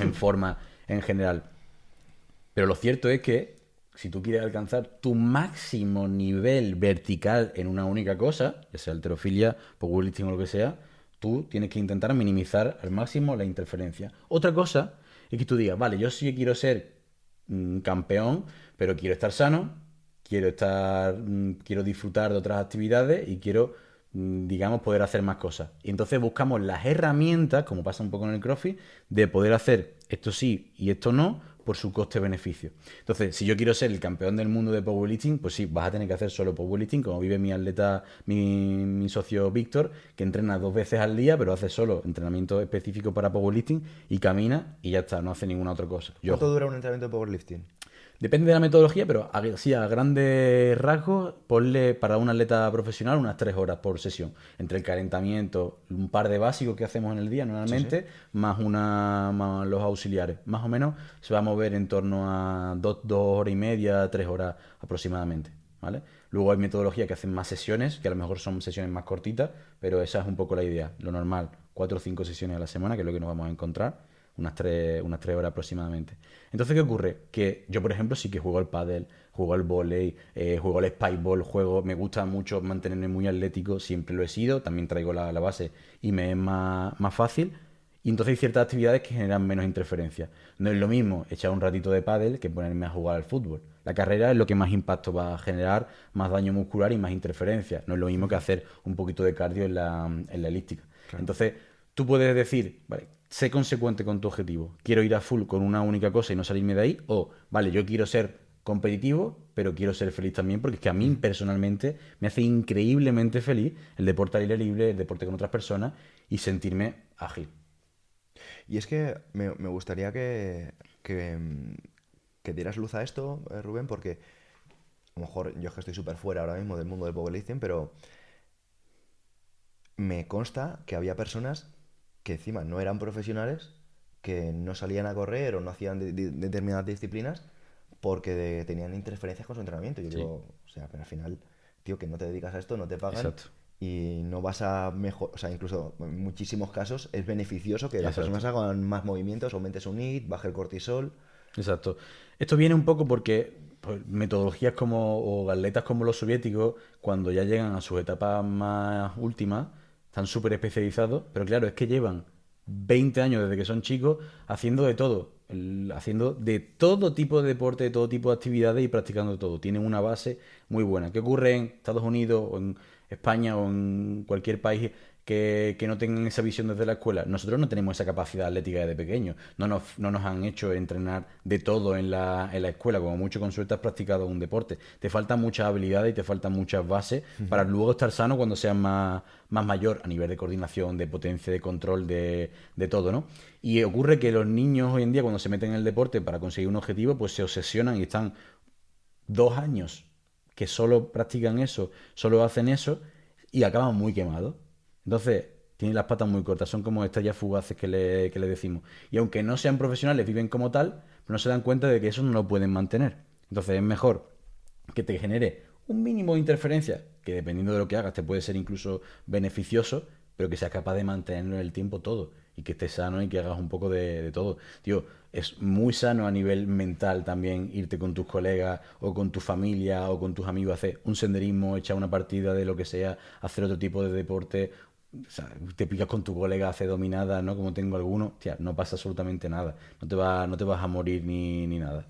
en forma en general. Pero lo cierto es que si tú quieres alcanzar tu máximo nivel vertical en una única cosa, ya sea halterofilia, powerlifting o lo que sea, tú tienes que intentar minimizar al máximo la interferencia. Otra cosa es que tú digas, vale, yo sí quiero ser campeón, pero quiero estar sano, quiero disfrutar de otras actividades y quiero, digamos, poder hacer más cosas. Y entonces buscamos las herramientas, como pasa un poco en el CrossFit, de poder hacer esto sí y esto no, por su coste-beneficio. Entonces, si yo quiero ser el campeón del mundo de powerlifting, pues sí, vas a tener que hacer solo powerlifting, como vive mi atleta, mi socio Víctor, que entrena 2 veces al día, pero hace solo entrenamiento específico para powerlifting y camina y ya está, no hace ninguna otra cosa. Yo, ¿Cuánto dura un entrenamiento de powerlifting? depende de la metodología, pero así a grandes rasgos, ponle para un atleta profesional unas 3 horas por sesión. Entre el calentamiento, un par de básicos que hacemos en el día Sí, sí. normalmente, más los auxiliares. Más o menos se va a mover en torno a 2 horas y media, 3 horas aproximadamente. ¿Vale? Luego hay metodologías que hacen más sesiones, que a lo mejor son sesiones más cortitas, pero esa es un poco la idea. Lo normal, 4 o 5 sesiones a la semana, que es lo que nos vamos a encontrar unas tres horas aproximadamente. Entonces, ¿qué ocurre? Que yo, por ejemplo, sí que juego al pádel, juego al vóley, juego al spikeball, me gusta mucho mantenerme muy atlético, siempre lo he sido, también traigo la base y me es más fácil. Y entonces hay ciertas actividades que generan menos interferencia. No es lo mismo echar un ratito de pádel que ponerme a jugar al fútbol. La carrera es lo que más impacto va a generar, más daño muscular y más interferencia. No es lo mismo que hacer un poquito de cardio en la elíptica. Claro. Entonces, tú puedes decir, vale, sé consecuente con tu objetivo. Quiero ir a full con una única cosa y no salirme de ahí. O, vale, yo quiero ser competitivo, pero quiero ser feliz también, porque es que a mí personalmente me hace increíblemente feliz el deporte al aire libre, el deporte con otras personas y sentirme ágil. Y es que me gustaría que dieras luz a esto, Rubén, porque a lo mejor yo es que estoy súper fuera ahora mismo del mundo del powerlifting, pero me consta que había personas que encima no eran profesionales, que no salían a correr o no hacían determinadas disciplinas porque tenían interferencias con su entrenamiento. Yo Sí, digo, o sea, pero al final, tío, que no te dedicas a esto, no te pagan exacto, y no vas a mejor, o sea, incluso en muchísimos casos es beneficioso que las exacto. personas hagan más movimientos, aumente su NIT, baje el cortisol. Exacto. Esto viene un poco porque pues, metodologías como, o atletas como los soviéticos, cuando ya llegan a sus etapas más últimas, están súper especializados, pero claro, es que llevan 20 años desde que son chicos haciendo de todo, haciendo de todo tipo de deporte, de todo tipo de actividades y practicando todo. Tienen una base muy buena. ¿Qué ocurre en Estados Unidos o en España o en cualquier país que no tengan esa visión desde la escuela? Nosotros no tenemos esa capacidad atlética desde pequeños. No nos han hecho entrenar de todo en la escuela. Como mucho con suerte has practicado un deporte. Te faltan muchas habilidades y te faltan muchas bases para luego estar sano cuando seas más mayor a nivel de coordinación, de potencia, de control, de todo, ¿no? Y ocurre que los niños hoy en día cuando se meten en el deporte para conseguir un objetivo, pues se obsesionan y están 2 años que solo practican eso, solo hacen eso y acaban muy quemados. Entonces, tienen las patas muy cortas, son como estrellas fugaces que le decimos. Y aunque no sean profesionales, viven como tal, pero no se dan cuenta de que eso no lo pueden mantener. Entonces, es mejor que te genere un mínimo de interferencia, que dependiendo de lo que hagas te puede ser incluso beneficioso, pero que seas capaz de mantenerlo en el tiempo todo y que estés sano y que hagas un poco de todo. Tío, es muy sano a nivel mental también irte con tus colegas o con tu familia o con tus amigos a hacer un senderismo, echar una partida de lo que sea, hacer otro tipo de deporte. O sea, te picas con tu colega, hace dominada, ¿no? Como tengo algunos, tía, no pasa absolutamente nada. No te vas a morir ni nada.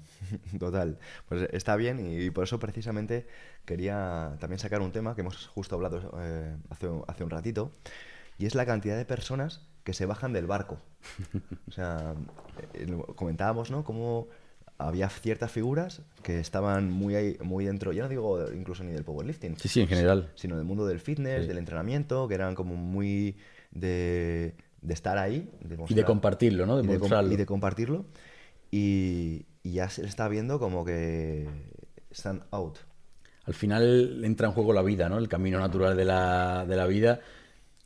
Total, pues está bien y por eso precisamente quería también sacar un tema que hemos justo hablado hace un ratito y es la cantidad de personas que se bajan del barco. O sea, comentábamos, ¿no? Cómo había ciertas figuras que estaban muy dentro, ya no digo incluso ni del powerlifting, Sí, sí, en general. sino del mundo del fitness, Sí. del entrenamiento, que eran como muy de estar ahí, de Y de mostrar compartirlo, ¿no? De y mostrarlo. de compartirlo. Y ya se está viendo como que están out. Al final entra en juego la vida, ¿no? El camino natural de la vida.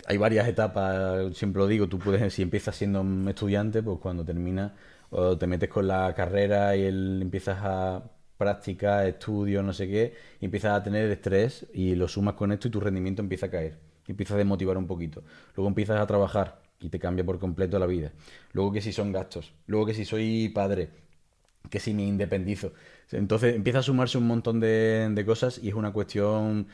Hay varias etapas, siempre lo digo, tú puedes, si empiezas siendo un estudiante, pues cuando terminas, o te metes con la carrera y empiezas a práctica, estudios, no sé qué, y empiezas a tener estrés y lo sumas con esto y tu rendimiento empieza a caer, y empieza a desmotivar un poquito. Luego empiezas a trabajar y te cambia por completo la vida. Luego que si son gastos, luego que si soy padre, que si me independizo. Entonces empieza a sumarse un montón de cosas y es una cuestión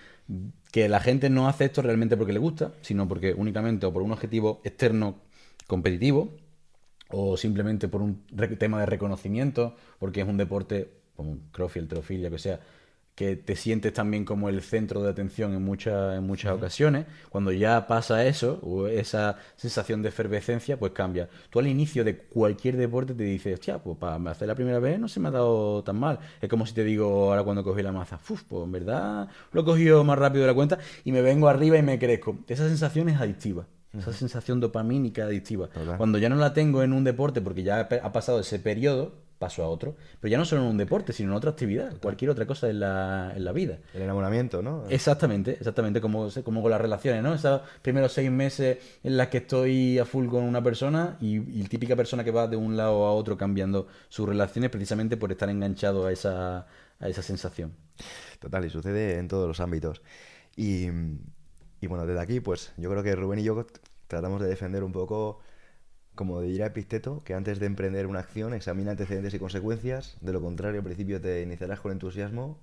que la gente no hace esto realmente porque le gusta, sino porque únicamente o por un objetivo externo competitivo o simplemente por un tema de reconocimiento, porque es un deporte como un crossfit, halterofilia, que sea, que te sientes también como el centro de atención en muchas ocasiones. Cuando ya pasa eso, o esa sensación de efervescencia, pues cambia. Tú al inicio de cualquier deporte te dices, hostia, pues para hacer la primera vez no se me ha dado tan mal. Es como si te digo ahora cuando cogí la maza, "Uf, pues en verdad lo he cogido más rápido de la cuenta y me vengo arriba y me crezco". Esa sensación es adictiva. Esa sensación dopamínica adictiva. Total. Cuando ya no la tengo en un deporte porque ya ha pasado ese periodo, paso a otro. Pero ya no solo en un deporte, sino en otra actividad, Total. cualquier otra cosa en la vida. El enamoramiento, ¿no? Exactamente, exactamente como con las relaciones, ¿no? Esos primeros 6 meses en las que estoy a full con una persona y típica persona que va de un lado a otro cambiando sus relaciones precisamente por estar enganchado a esa sensación. Total, y sucede en todos los ámbitos. Y, y bueno, desde aquí, pues yo creo que Rubén y yo tratamos de defender un poco, como diría Epicteto, que antes de emprender una acción examina antecedentes y consecuencias, de lo contrario al principio te iniciarás con entusiasmo,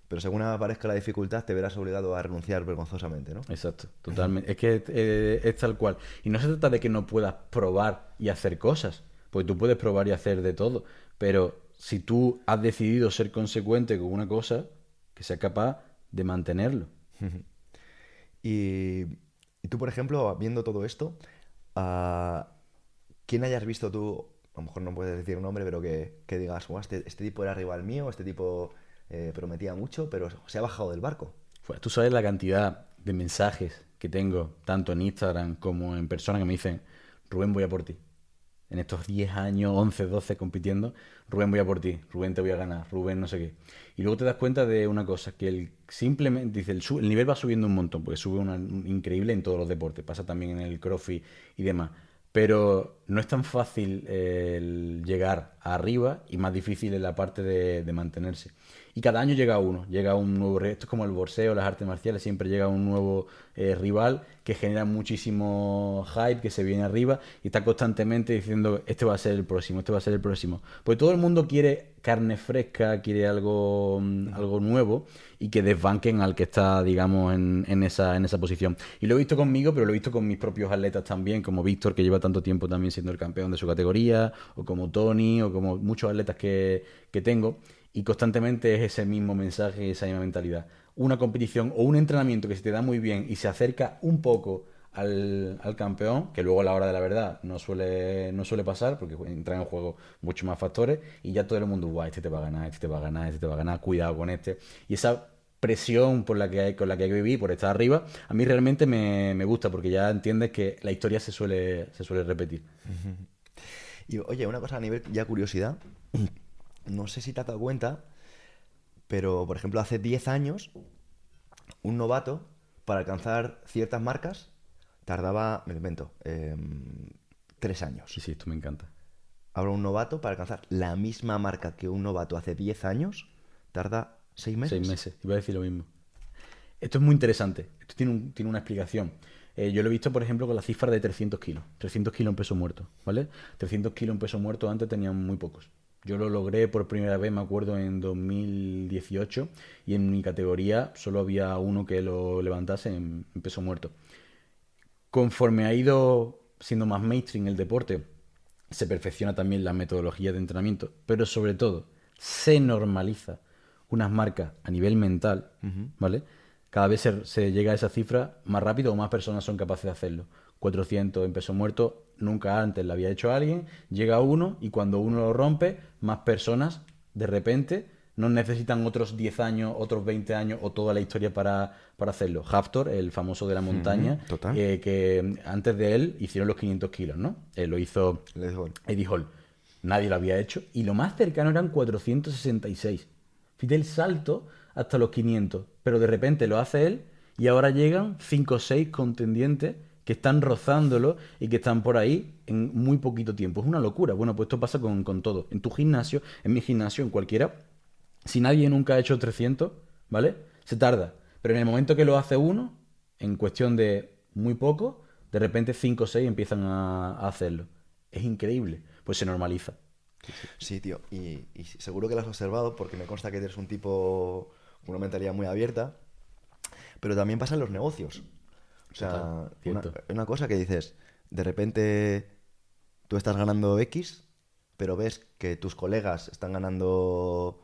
pero según aparezca la dificultad te verás obligado a renunciar vergonzosamente, ¿no? Exacto, totalmente. Es que es tal cual. Y no se trata de que no puedas probar y hacer cosas, pues tú puedes probar y hacer de todo, pero si tú has decidido ser consecuente con una cosa, que seas capaz de mantenerlo. Y, y tú, por ejemplo, viendo todo esto, ¿a quién hayas visto tú, a lo mejor no puedes decir un nombre, pero que digas, "Buah, este tipo era rival mío, este tipo prometía mucho, pero se ha bajado del barco"? Pues tú sabes la cantidad de mensajes que tengo, tanto en Instagram como en personas que me dicen, Rubén, voy a por ti. En estos 10 años, 11 12 compitiendo, Rubén, voy a por ti, Rubén, te voy a ganar, Rubén, no sé qué. Y luego te das cuenta de una cosa, que simplemente, dice, el nivel va subiendo un montón, porque sube increíble en todos los deportes, pasa también en el CrossFit y demás. Pero no es tan fácil el llegar arriba y más difícil en la parte de mantenerse. Y cada año llega un nuevo reto. Esto es como el boxeo, las artes marciales, siempre llega un nuevo rival que genera muchísimo hype, que se viene arriba y está constantemente diciendo, este va a ser el próximo, este va a ser el próximo. Pues todo el mundo quiere carne fresca, quiere algo nuevo y que desbanquen al que está, digamos, en esa posición. Y lo he visto conmigo, pero lo he visto con mis propios atletas también, como Víctor, que lleva tanto tiempo también siendo el campeón de su categoría, o como Tony, o como muchos atletas que tengo. Y constantemente es ese mismo mensaje, esa misma mentalidad. Una competición o un entrenamiento que se te da muy bien y se acerca un poco al campeón, que luego a la hora de la verdad no suele pasar, porque entran en juego muchos más factores, y ya todo el mundo, guau, este te va a ganar, este te va a ganar, este te va a ganar, cuidado con este. Y esa presión con la que hay que vivir, por estar arriba, a mí realmente me gusta, porque ya entiendes que la historia se suele repetir. Y oye, una cosa a nivel ya curiosidad, no sé si te has dado cuenta, pero por ejemplo hace 10 años un novato para alcanzar ciertas marcas tardaba, me lo invento, 3 Sí, años. sí, esto me encanta. Ahora un novato para alcanzar la misma marca que un novato hace 10 años tarda 6 seis meses. meses, iba a decir lo mismo. Esto es muy interesante. Esto tiene una explicación. Yo lo he visto, por ejemplo, con la cifra de 300 kilos. 300 kilos en peso muerto, ¿vale? 300 kilos en peso muerto antes tenían muy pocos. Yo lo logré por primera vez, me acuerdo, en 2018 y en mi categoría solo había uno que lo levantase en peso muerto. Conforme ha ido siendo más mainstream el deporte, se perfecciona también la metodología de entrenamiento, pero sobre todo se normaliza unas marcas a nivel mental, ¿vale? Cada vez se llega a esa cifra más rápido o más personas son capaces de hacerlo. 400 en peso muerto, nunca antes lo había hecho alguien, llega uno y cuando uno lo rompe, más personas de repente no necesitan otros 10 años, otros 20 años o toda la historia para hacerlo. Haftor, el famoso de la Ujú, montaña, total. que antes de él hicieron los 500 kilos, ¿no? Lo hizo Les digo, Eddie Hall. Nadie lo había hecho. Y lo más cercano eran 466. Fíjate el salto hasta los 500. Pero de repente lo hace él y ahora llegan 5 o 6 contendientes que están rozándolo y que están por ahí en muy poquito tiempo. Es una locura. Bueno, pues esto pasa con todo. En tu gimnasio, en mi gimnasio, en cualquiera. Si nadie nunca ha hecho 300, ¿vale? Se tarda. Pero en el momento que lo hace uno, en cuestión de muy poco, de repente 5 o 6 empiezan a hacerlo. Es increíble. Pues se normaliza. Sí, sí. sí, tío, y seguro que lo has observado porque me consta que eres un tipo con una mentalidad muy abierta, pero también pasa en los negocios. O Total, sea, cierto. una cosa que dices, de repente tú estás ganando X, pero ves que tus colegas están ganando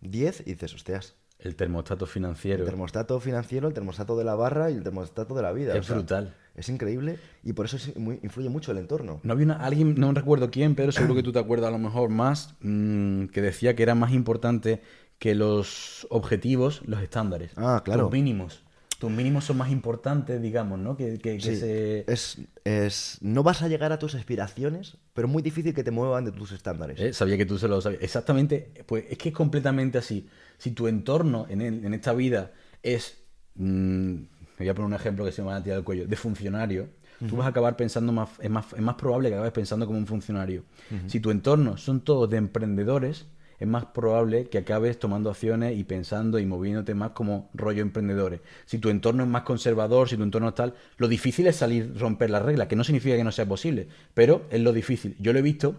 10 y dices, hostias, El termostato financiero. El termostato financiero, el termostato de la barra y el termostato de la vida. Es brutal. Es increíble y por eso influye mucho el entorno. No había alguien, no recuerdo quién, pero seguro que tú te acuerdas a lo mejor más, que decía que era más importante que los objetivos, los estándares. Ah, claro. Tus mínimos. Tus mínimos son más importantes, digamos, ¿no? Que Sí, se... no vas a llegar a tus aspiraciones, pero es muy difícil que te muevan de tus estándares. Sabía que tú se lo sabías. Exactamente, pues es que es completamente así. Si tu entorno en esta vida es, me voy a poner un ejemplo que se me va a tirar del cuello, de funcionario, tú vas a acabar pensando más, es más probable que acabes pensando como un funcionario. Si tu entorno son todos de emprendedores, es más probable que acabes tomando acciones y pensando y moviéndote más como rollo emprendedores. Si tu entorno es más conservador, si tu entorno es tal, lo difícil es salir, romper las reglas, que no significa que no sea posible, pero es lo difícil. Yo lo he visto.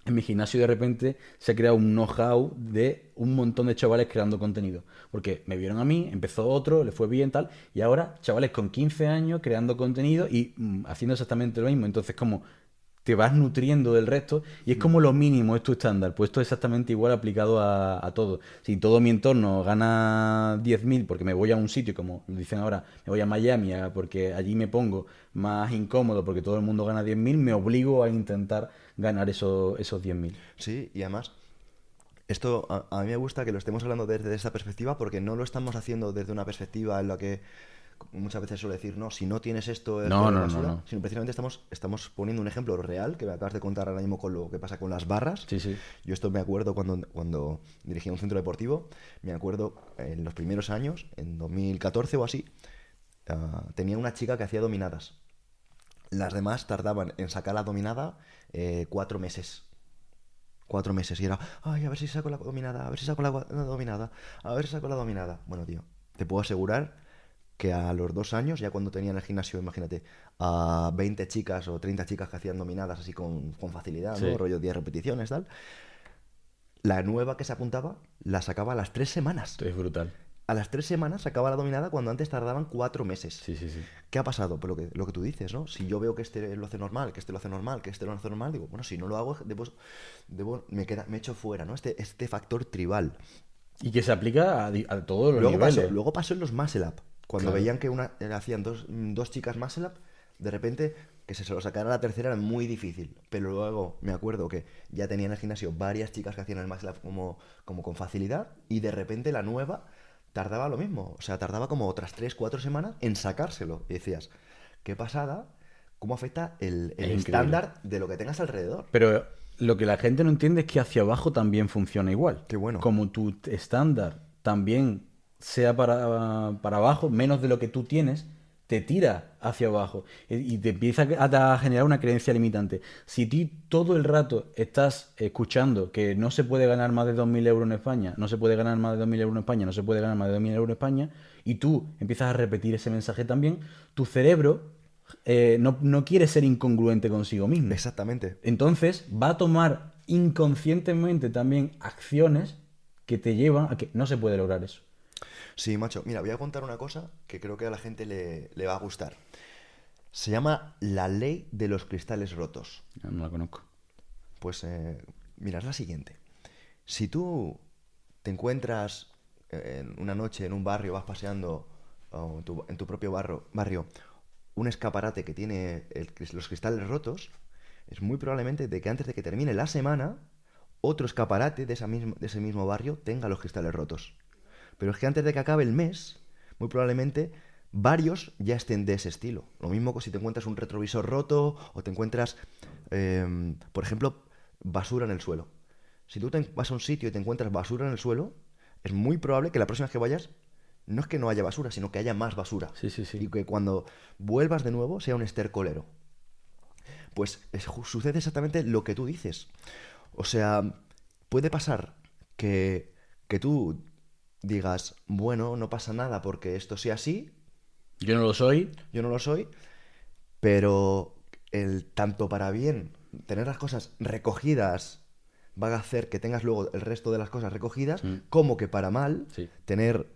En mi gimnasio de repente se ha creado un know-how de un montón de chavales creando contenido. Porque me vieron a mí, empezó otro, le fue bien tal, y ahora chavales con 15 años creando contenido y haciendo exactamente lo mismo. Entonces como te vas nutriendo del resto y es como lo mínimo, es tu estándar. Pues esto es exactamente igual aplicado a todo. Si todo mi entorno gana 10.000 porque me voy a un sitio, como dicen ahora, me voy a Miami porque allí me pongo más incómodo porque todo el mundo gana 10.000, me obligo a intentar ganar esos 10.000. Sí, y además, esto a mí me gusta que lo estemos hablando desde esa perspectiva porque no lo estamos haciendo desde una perspectiva en la que muchas veces suele decir, no, si no tienes esto es No, de no, no, basura, no. sino precisamente estamos poniendo un ejemplo real que me acabas de contar ahora mismo con lo que pasa con las barras. Sí, sí. Yo esto me acuerdo cuando dirigía un centro deportivo, me acuerdo en los primeros años, en 2014 o así, tenía una chica que hacía dominadas. Las demás tardaban en sacar la dominada 4 meses. 4 meses. Y era, ay, a ver si saco la dominada, a ver si saco la dominada, a ver si saco la dominada. Bueno, tío, te puedo asegurar que a los 2 años, ya cuando tenía en el gimnasio, imagínate, a 20 chicas o 30 chicas que hacían dominadas así con facilidad, ¿no? Sí. Rollo 10 repeticiones, tal. La nueva que se apuntaba la sacaba a las 3 semanas. Esto es brutal. A las 3 semanas sacaba la dominada cuando antes tardaban 4 meses. Sí, sí, sí. ¿Qué ha pasado? Pues lo que tú dices, ¿no? Si yo veo que este lo hace normal, que este lo hace normal, que este lo hace normal, digo, bueno, si no lo hago, me echo fuera, ¿no? Este factor tribal. Y que se aplica a todos los Luego pasó, niveles. luego pasó en los muscle up. Cuando Claro. veían que hacían dos chicas muscle up, de repente que se lo sacara a la tercera era muy difícil. Pero luego me acuerdo que ya tenía en el gimnasio varias chicas que hacían el muscle up como con facilidad y de repente la nueva tardaba lo mismo. O sea, tardaba como otras 3 4 semanas en sacárselo. Y decías, qué pasada, cómo afecta el Es increíble. estándar de lo que tengas alrededor. Pero lo que la gente no entiende es que hacia abajo también funciona igual. Qué bueno. Como tu estándar también sea para abajo, menos de lo que tú tienes, te tira hacia abajo y te empieza a generar una creencia limitante. Si tú todo el rato estás escuchando que no se puede ganar más de 2.000 euros en España, no se puede ganar más de 2.000 euros en España, no se puede ganar más de 2.000 euros en España, y tú empiezas a repetir ese mensaje también, tu cerebro no quiere ser incongruente consigo mismo. Exactamente. Entonces va a tomar inconscientemente también acciones que te llevan a que no se puede lograr eso. Sí, macho. Mira, voy a contar una cosa que creo que a la gente le va a gustar. Se llama la ley de los cristales rotos. No la conozco. Pues mira, es la siguiente. Si tú te encuentras en una noche en un barrio, vas paseando o en tu propio barrio, un escaparate que tiene los cristales rotos, es muy probablemente de que antes de que termine la semana, otro escaparate de ese mismo barrio tenga los cristales rotos. Pero es que antes de que acabe el mes, muy probablemente varios ya estén de ese estilo. Lo mismo que si te encuentras un retrovisor roto o te encuentras, por ejemplo, basura en el suelo. Si tú vas a un sitio y te encuentras basura en el suelo, es muy probable que la próxima vez que vayas no es que no haya basura, sino que haya más basura. Sí, sí, sí. Y que cuando vuelvas de nuevo sea un estercolero. Pues sucede exactamente lo que tú dices. O sea, puede pasar que tú digas, bueno, no pasa nada porque esto sea así, Yo no lo soy. yo no lo soy, pero tanto para bien tener las cosas recogidas va a hacer que tengas luego el resto de las cosas recogidas, como que para mal Sí. tener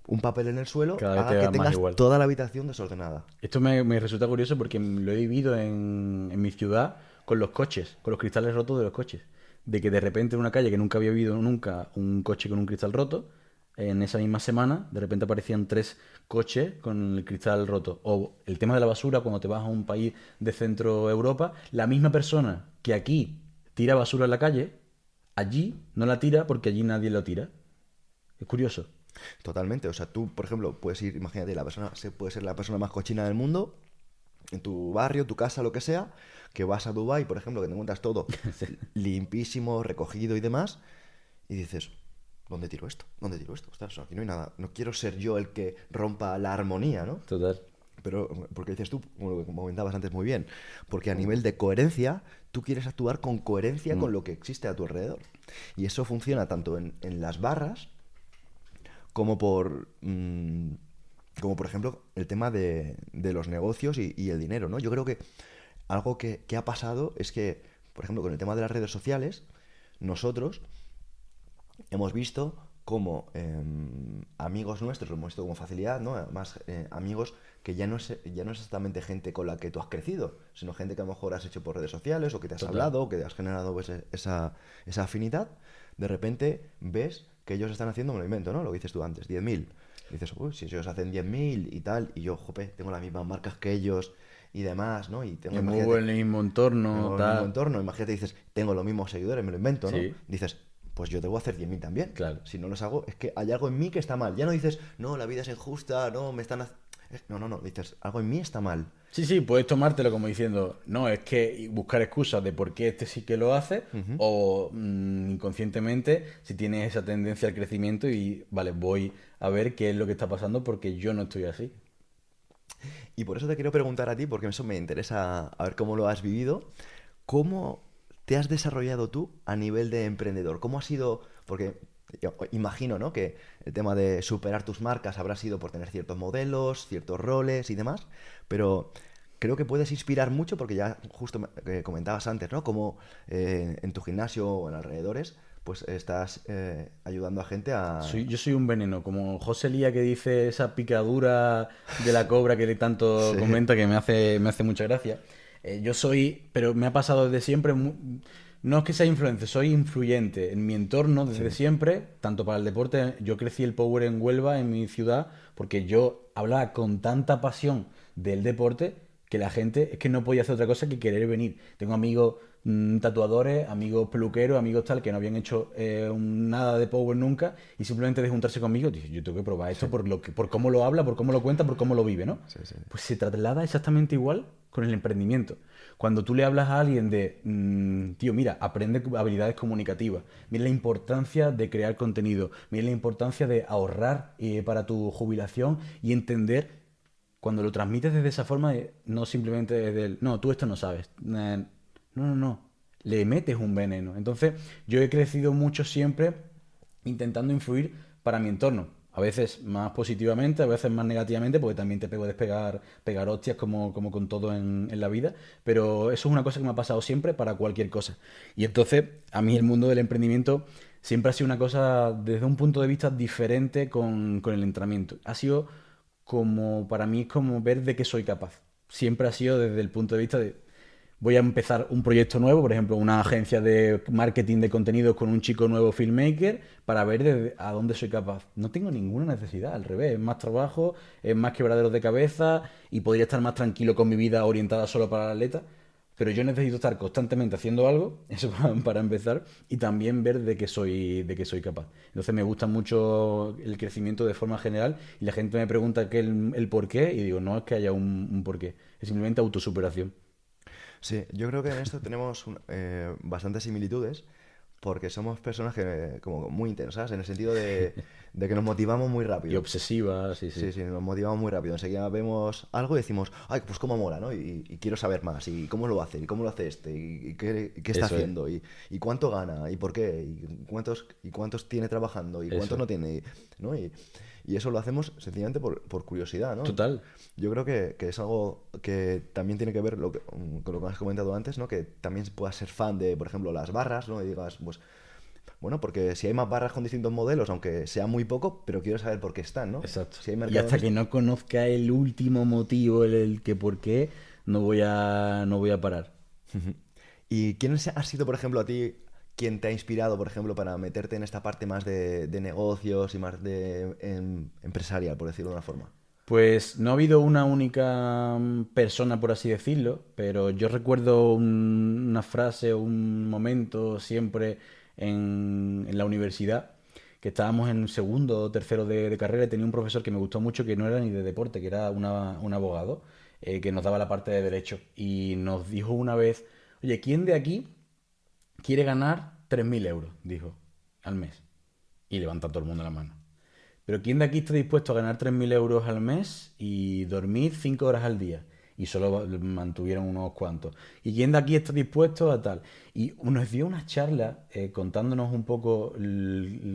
un papel en el suelo Cada vez haga te que da más tengas igual. toda la habitación desordenada. Esto me resulta curioso porque lo he vivido en mi ciudad con los coches, con los cristales rotos de los coches. De que de repente en una calle que nunca había habido nunca un coche con un cristal roto, en esa misma semana, de repente aparecían 3 coches con el cristal roto. O el tema de la basura, cuando te vas a un país de Centro Europa, la misma persona que aquí tira basura en la calle, allí no la tira porque allí nadie lo tira. Es curioso. Totalmente. O sea, tú, por ejemplo, puedes ir, imagínate, puede ser la persona más cochina del mundo, en tu barrio, tu casa, lo que sea, que vas a Dubái, por ejemplo, que te encuentras todo Sí, limpísimo, recogido y demás, y dices, ¿dónde tiro esto? ¿Dónde tiro esto? Ostras, aquí no hay nada. No quiero ser yo el que rompa la armonía, ¿no? total. Pero, porque dices tú, como lo que comentabas antes muy bien, porque a nivel de coherencia, tú quieres actuar con coherencia Mm. con lo que existe a tu alrededor. Y eso funciona tanto en las barras como como por ejemplo el tema de los negocios y el dinero, ¿no? Yo creo que algo que ha pasado es que, por ejemplo, con el tema de las redes sociales, nosotros hemos visto como amigos nuestros, lo hemos visto con facilidad, ¿no? Además, amigos que ya no es exactamente gente con la que tú has crecido, sino gente que a lo mejor has hecho por redes sociales o que te has Total. hablado o que has generado pues, esa afinidad. De repente ves que ellos están haciendo, me lo invento, ¿no? Lo que dices tú antes, 10.000. Dices, uy, si ellos hacen 10.000 y tal, y yo, jope, tengo las mismas marcas que ellos y demás, ¿no? Y tengo, Me muevo imagínate, en el mismo me entorno, muevo en el mismo tal. entorno, imagínate, dices, tengo los mismos seguidores, me lo invento, ¿no? Sí, Dices, pues yo debo hacer 10.000 también. claro. Si no los hago, es que hay algo en mí que está mal. Ya no dices, no, la vida es injusta, no, No, no, no, dices, algo en mí está mal. Sí, sí, puedes tomártelo como diciendo, no, es que y buscar excusas de por qué este sí que lo hace, Ujú. o inconscientemente, si tienes esa tendencia al crecimiento y, vale, voy a ver qué es lo que está pasando porque yo no estoy así. Y por eso te quiero preguntar a ti, porque eso me interesa a ver cómo lo has vivido. ¿Cómo te has desarrollado tú a nivel de emprendedor? ¿Cómo ha sido? Porque yo imagino, ¿no? Que el tema de superar tus marcas habrá sido por tener ciertos modelos, ciertos roles y demás, pero creo que puedes inspirar mucho porque ya justo comentabas antes, ¿no? Como en tu gimnasio o en alrededores, pues estás ayudando a gente a... Yo soy un veneno, como José Lía que dice esa picadura de la cobra que tanto Sí. comenta que me hace mucha gracia. Yo soy, pero me ha pasado desde siempre, no es que sea influencer, soy influyente en mi entorno desde Sí. siempre, tanto para el deporte, yo crecí el Power en Huelva, en mi ciudad, porque yo hablaba con tanta pasión del deporte que la gente es que no podía hacer otra cosa que querer venir. Tengo amigos tatuadores, amigos peluqueros, amigos tal, que no habían hecho nada de Power nunca y simplemente de juntarse conmigo, dije, yo tengo que probar esto por por cómo lo habla, por cómo lo cuenta, por cómo lo vive, ¿no? Sí, sí. Pues se traslada exactamente igual con el emprendimiento. Cuando tú le hablas a alguien de, tío, mira, aprende habilidades comunicativas, mira la importancia de crear contenido, mira la importancia de ahorrar para tu jubilación y entender cuando lo transmites desde esa forma, no simplemente desde el, no, tú esto no sabes. No, no, no. Le metes un veneno. Entonces, yo he crecido mucho siempre intentando influir para mi entorno. A veces más positivamente, a veces más negativamente, porque también te puedes pegar hostias como con todo en la vida. Pero eso es una cosa que me ha pasado siempre para cualquier cosa. Y entonces, a mí el mundo del emprendimiento siempre ha sido una cosa desde un punto de vista diferente con el entrenamiento. Ha sido como, para mí es como ver de qué soy capaz. Siempre ha sido desde el punto de vista de, voy a empezar un proyecto nuevo, por ejemplo, una agencia de marketing de contenidos con un chico nuevo filmmaker, para ver a dónde soy capaz. No tengo ninguna necesidad, al revés, es más trabajo, es más quebraderos de cabeza y podría estar más tranquilo con mi vida orientada solo para el atleta. Pero yo necesito estar constantemente haciendo algo, eso para empezar, y también ver de qué soy capaz. Entonces me gusta mucho el crecimiento de forma general y la gente me pregunta el por qué y digo, no es que haya un por qué, es simplemente autosuperación. Sí, yo creo que en esto tenemos bastantes similitudes porque somos personas que como muy intensas en el sentido de que nos motivamos muy Y rápido. obsesiva, sí, sí. Sí, sí, nos motivamos muy rápido. Enseguida vemos algo y decimos, ay, pues cómo mola, ¿no? Y quiero saber más. ¿Y cómo lo hace? ¿Y cómo lo hace este? ¿Y qué está Eso es, haciendo? ¿Y cuánto gana? ¿Y por qué? ¿Y cuántos tiene trabajando? ¿Y eso cuántos es. no tiene? ¿No? Y eso lo hacemos sencillamente por curiosidad, ¿no? Total. Yo creo que es algo que también tiene que ver con lo que has comentado antes, ¿no? Que también puedas ser fan de, por ejemplo, las barras, ¿no? Y digas, pues, bueno, porque si hay más barras con distintos modelos, aunque sea muy poco, pero quiero saber por qué están, ¿no? Exacto. Si hay Y mercado en hasta que esto. no conozca el último motivo, el que por qué, no voy a parar. ¿Y quién ha sido, por ejemplo, a ti quién te ha inspirado, por ejemplo, para meterte en esta parte más de negocios y más empresarial, por decirlo de una forma? Pues no ha habido una única persona, por así decirlo, pero yo recuerdo una frase o un momento siempre en la universidad, que estábamos en segundo o tercero de carrera y tenía un profesor que me gustó mucho, que no era ni de deporte, que era un abogado, que nos daba la parte de derecho. Y nos dijo una vez, oye, ¿quién de aquí quiere ganar 3.000 euros? Dijo, al mes. Y levanta todo el mundo la mano. Pero ¿quién de aquí está dispuesto a ganar 3.000 euros al mes y dormir 5 horas al día? Y solo mantuvieron unos cuantos. ¿Y quién de aquí está dispuesto a tal? Y nos dio una charla contándonos un poco,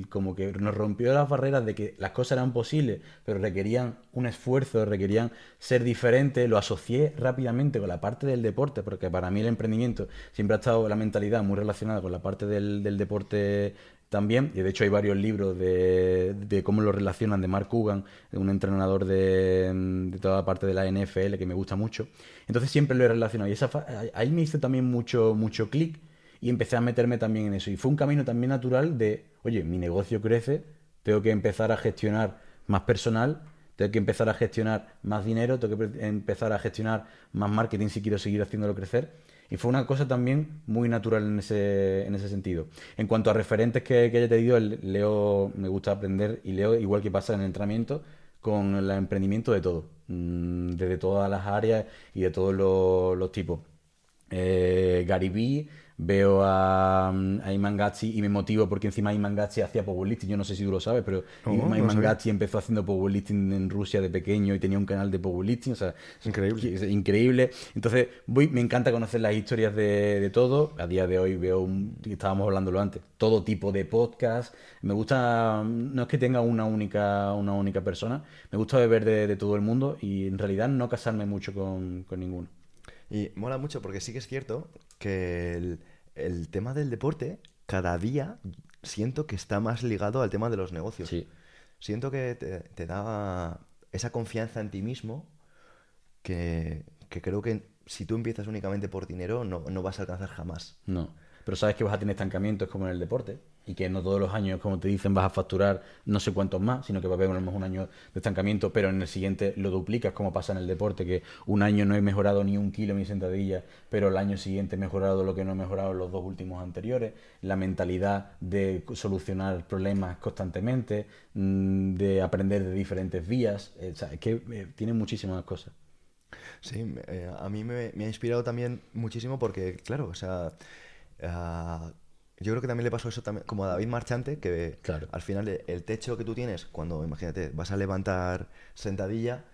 como que nos rompió las barreras de que las cosas eran posibles, pero requerían un esfuerzo, requerían ser diferentes. Lo asocié rápidamente con la parte del deporte, porque para mí el emprendimiento siempre ha estado la mentalidad muy relacionada con la parte del deporte también, y de hecho hay varios libros de cómo lo relacionan de Mark Cuban, un entrenador de toda la parte de la NFL que me gusta mucho. Entonces siempre lo he relacionado y ahí me hizo también mucho clic y empecé a meterme también en eso. Y fue un camino también natural de, oye, mi negocio crece, tengo que empezar a gestionar más personal, tengo que empezar a gestionar más dinero, tengo que empezar a gestionar más marketing si quiero seguir haciéndolo crecer. Y fue una cosa también muy natural en ese sentido. En cuanto a referentes que haya tenido, leo, me gusta aprender y leo, igual que pasa en el entrenamiento, con el emprendimiento de todo, desde todas las áreas y de todos los tipos. Gary Vee, veo a Iman Gadzhi y me motivo porque encima Iman Gadzhi hacía powerlifting, yo no sé si tú lo sabes, pero No, no lo Iman sabía. Gadzhi empezó haciendo powerlifting en Rusia de pequeño y tenía un canal de powerlifting, o sea, Increíble. es increíble. Entonces, me encanta conocer las historias de todo. A día de hoy veo, estábamos hablándolo antes, todo tipo de podcast. Me gusta, no es que tenga una única persona, me gusta beber de todo el mundo y en realidad no casarme mucho con ninguno. Y mola mucho porque sí que es cierto que el tema del deporte cada día siento que está más ligado al tema de los negocios. Sí, Siento que te da esa confianza en ti mismo que creo que si tú empiezas únicamente por dinero no vas a alcanzar jamás. no. Pero sabes que vas a tener estancamientos como en el deporte y que no todos los años, como te dicen, vas a facturar no sé cuántos más, sino que va a haber a lo mejor un año de estancamiento, pero en el siguiente lo duplicas, como pasa en el deporte, que un año no he mejorado ni un kilo en mi sentadilla, pero el año siguiente he mejorado lo que no he mejorado en los dos últimos anteriores. La mentalidad de solucionar problemas constantemente, de aprender de diferentes vías, o sea, es que tiene muchísimas cosas. Sí, a mí me ha inspirado también muchísimo porque, claro, o sea, ah, yo creo que también le pasó eso también, como a David Marchante, que Claro. al final el techo que tú tienes cuando, imagínate, vas a levantar sentadilla,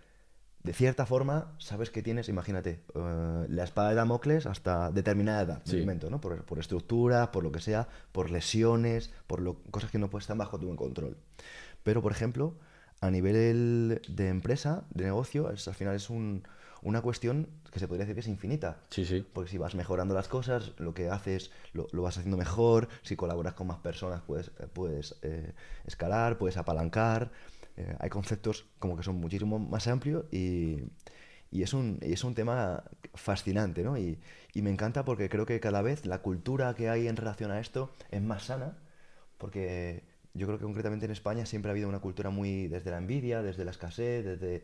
de cierta forma sabes que tienes, imagínate, la espada de Damocles hasta determinada edad, me lo Sí, invento, ¿no? Por estructura, por lo que sea, por lesiones, cosas que no pueden estar bajo tu control. Pero, por ejemplo, a nivel de empresa, de negocio, al final es una cuestión que se podría decir que es infinita. sí, sí. Porque si vas mejorando las cosas, lo que haces lo vas haciendo mejor. Si colaboras con más personas, puedes escalar, puedes apalancar. Hay conceptos como que son muchísimo más amplios y es un tema fascinante, ¿no? Y me encanta porque creo que cada vez la cultura que hay en relación a esto es más sana, porque yo creo que concretamente en España siempre ha habido una cultura muy desde la envidia, desde la escasez, desde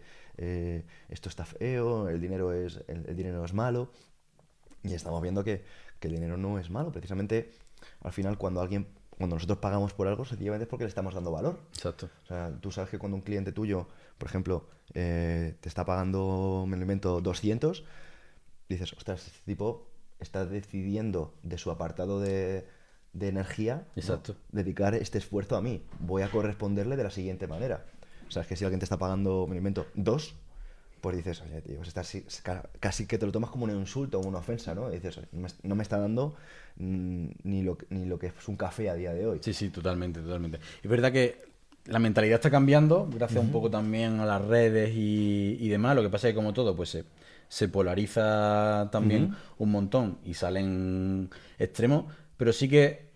esto está feo, el dinero es malo. Y estamos viendo que el dinero no es malo. Precisamente, al final, cuando nosotros pagamos por algo, sencillamente es porque le estamos dando valor. Exacto. O sea, tú sabes que cuando un cliente tuyo, por ejemplo, te está pagando, me lo invento, 200, dices, ostras, este tipo está decidiendo de su apartado de energía, ¿no? Exacto. Dedicar este esfuerzo a mí. Voy a corresponderle de la siguiente manera. O sea, es que si alguien te está pagando, me lo invento, dos, pues dices, oye, tío, pues casi que te lo tomas como un insulto o una ofensa, ¿no? Y dices, "Oye, no me está dando ni lo que es un café a día de hoy". Sí, sí, totalmente, totalmente. Es verdad que la mentalidad está cambiando, gracias un Ujú. poco también a las redes y demás. Lo que pasa es que como todo, pues se polariza también Ujú. un montón y salen extremos, pero sí que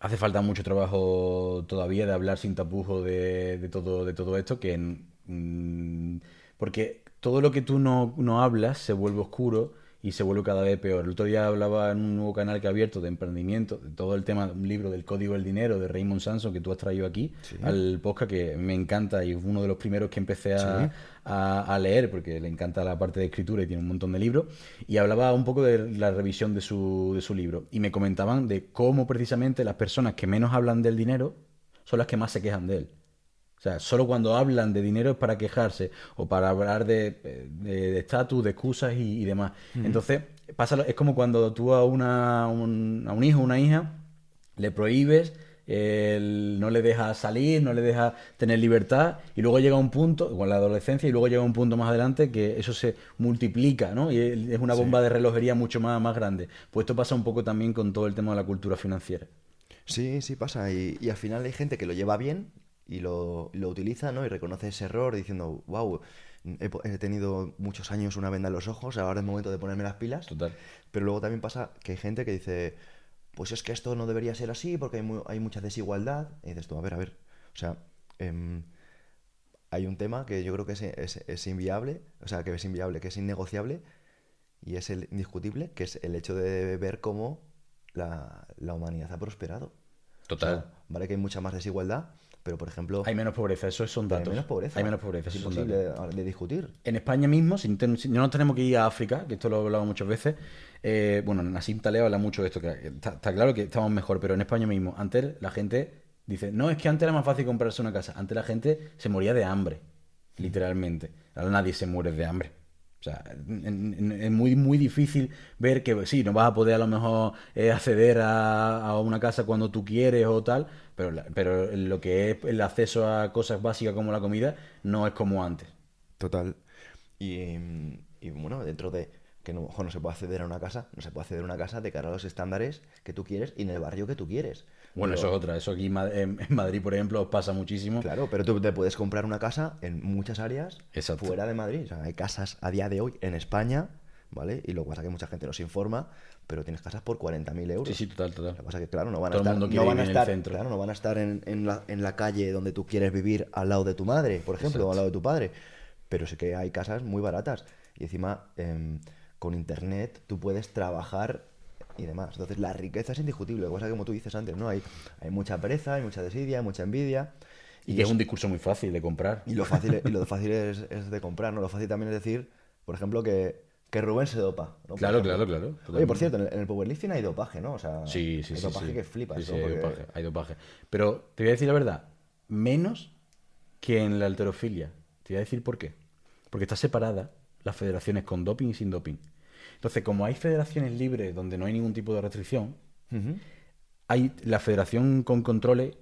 hace falta mucho trabajo todavía de hablar sin tapujos de todo esto, porque todo lo que tú no hablas se vuelve oscuro y se vuelve cada vez peor. El otro día hablaba en un nuevo canal que he abierto de emprendimiento, de todo el tema, un libro del Código del Dinero de Raymond Samson que tú has traído aquí Sí, al podcast, que me encanta y es uno de los primeros que empecé sí, a leer porque le encanta la parte de escritura y tiene un montón de libros. Y hablaba un poco de la revisión de su libro y me comentaban de cómo precisamente las personas que menos hablan del dinero son las que más se quejan de él. O sea, solo cuando hablan de dinero es para quejarse o para hablar de estatus, de excusas y demás. Entonces, es como cuando tú a a un hijo o una hija le prohíbes, no le dejas salir, no le dejas tener libertad y luego llega un punto, con la adolescencia, y luego llega un punto más adelante que eso se multiplica, ¿no? Y es una sí. bomba de relojería mucho más grande. Pues esto pasa un poco también con todo el tema de la cultura financiera. Sí, sí pasa. Y al final hay gente que lo lleva bien y lo utiliza, ¿no? Y reconoce ese error diciendo, wow, he tenido muchos años una venda en los ojos, ahora es momento de ponerme las pilas. Total. Pero luego también pasa que hay gente que dice, pues es que esto no debería ser así porque hay mucha desigualdad. Y dices tú, a ver. O sea, em, hay un tema que yo creo que es inviable, o sea, que es inviable, que es innegociable y es el indiscutible, que es el hecho de ver cómo la humanidad ha prosperado. O Total. sea, vale que hay mucha más desigualdad, pero por ejemplo, Hay menos pobreza, esos son pero hay datos. menos Hay pobreza. menos pobreza, Es esos son datos. imposible de discutir. En España mismo, no nos tenemos que ir a África, que esto lo he hablado muchas veces. Bueno, Nassim Taleb habla mucho de esto, que está claro que estamos mejor, pero en España mismo, antes la gente dice, no, es que antes era más fácil comprarse una casa. Antes la gente se moría de hambre, literalmente. Ahora nadie se muere de hambre. O sea, es muy difícil ver que sí, no vas a poder a lo mejor acceder a una casa cuando tú quieres o tal, pero, pero lo que es el acceso a cosas básicas como la comida no es como antes. Total. Y bueno, dentro de que no, ojo, no se puede acceder a una casa, no se puede acceder a una casa de cara a los estándares que tú quieres y en el barrio que tú quieres. Bueno, eso Digo, es otra. Eso aquí en Madrid, por ejemplo, os pasa muchísimo. claro, pero tú te puedes comprar una casa en muchas áreas Exacto. fuera de Madrid. O sea, hay casas a día de hoy en España, ¿vale? Y lo que pasa es que mucha gente no se informa, pero tienes casas por 40.000 Sí, sí, euros. total, total. Lo que pasa es que, claro, no van a Todo el estar, mundo no quiere van a vivir en el estar, centro. claro, no van a estar en la calle donde tú quieres vivir al lado de tu madre, por ejemplo, o al Exacto. lado de tu padre. Pero sí que hay casas muy baratas. Y encima, con internet, tú puedes trabajar y demás. Entonces, la riqueza es indiscutible. Lo que pasa es que, como tú dices antes, ¿no? Hay mucha pereza, hay mucha desidia, hay mucha envidia. Y Y que es un eso, discurso muy fácil de comprar. y lo fácil es de comprar, ¿no? Lo fácil también es decir, por ejemplo, que Rubén se dopa, ¿no? Por Claro, ejemplo. claro, claro. Oye, por Totalmente. cierto, en el powerlifting hay dopaje, ¿no? O sea, Sí, sí, hay sí, dopaje sí. que flipas, Sí, sí, ¿no? hay Porque... dopaje, hay dopaje. Pero te voy a decir la verdad, menos que en la halterofilia. Te voy a decir por qué. Porque está separada las federaciones con doping y sin doping. Entonces, como hay federaciones libres donde no hay ningún tipo de restricción, Ujú. hay la federación con controles,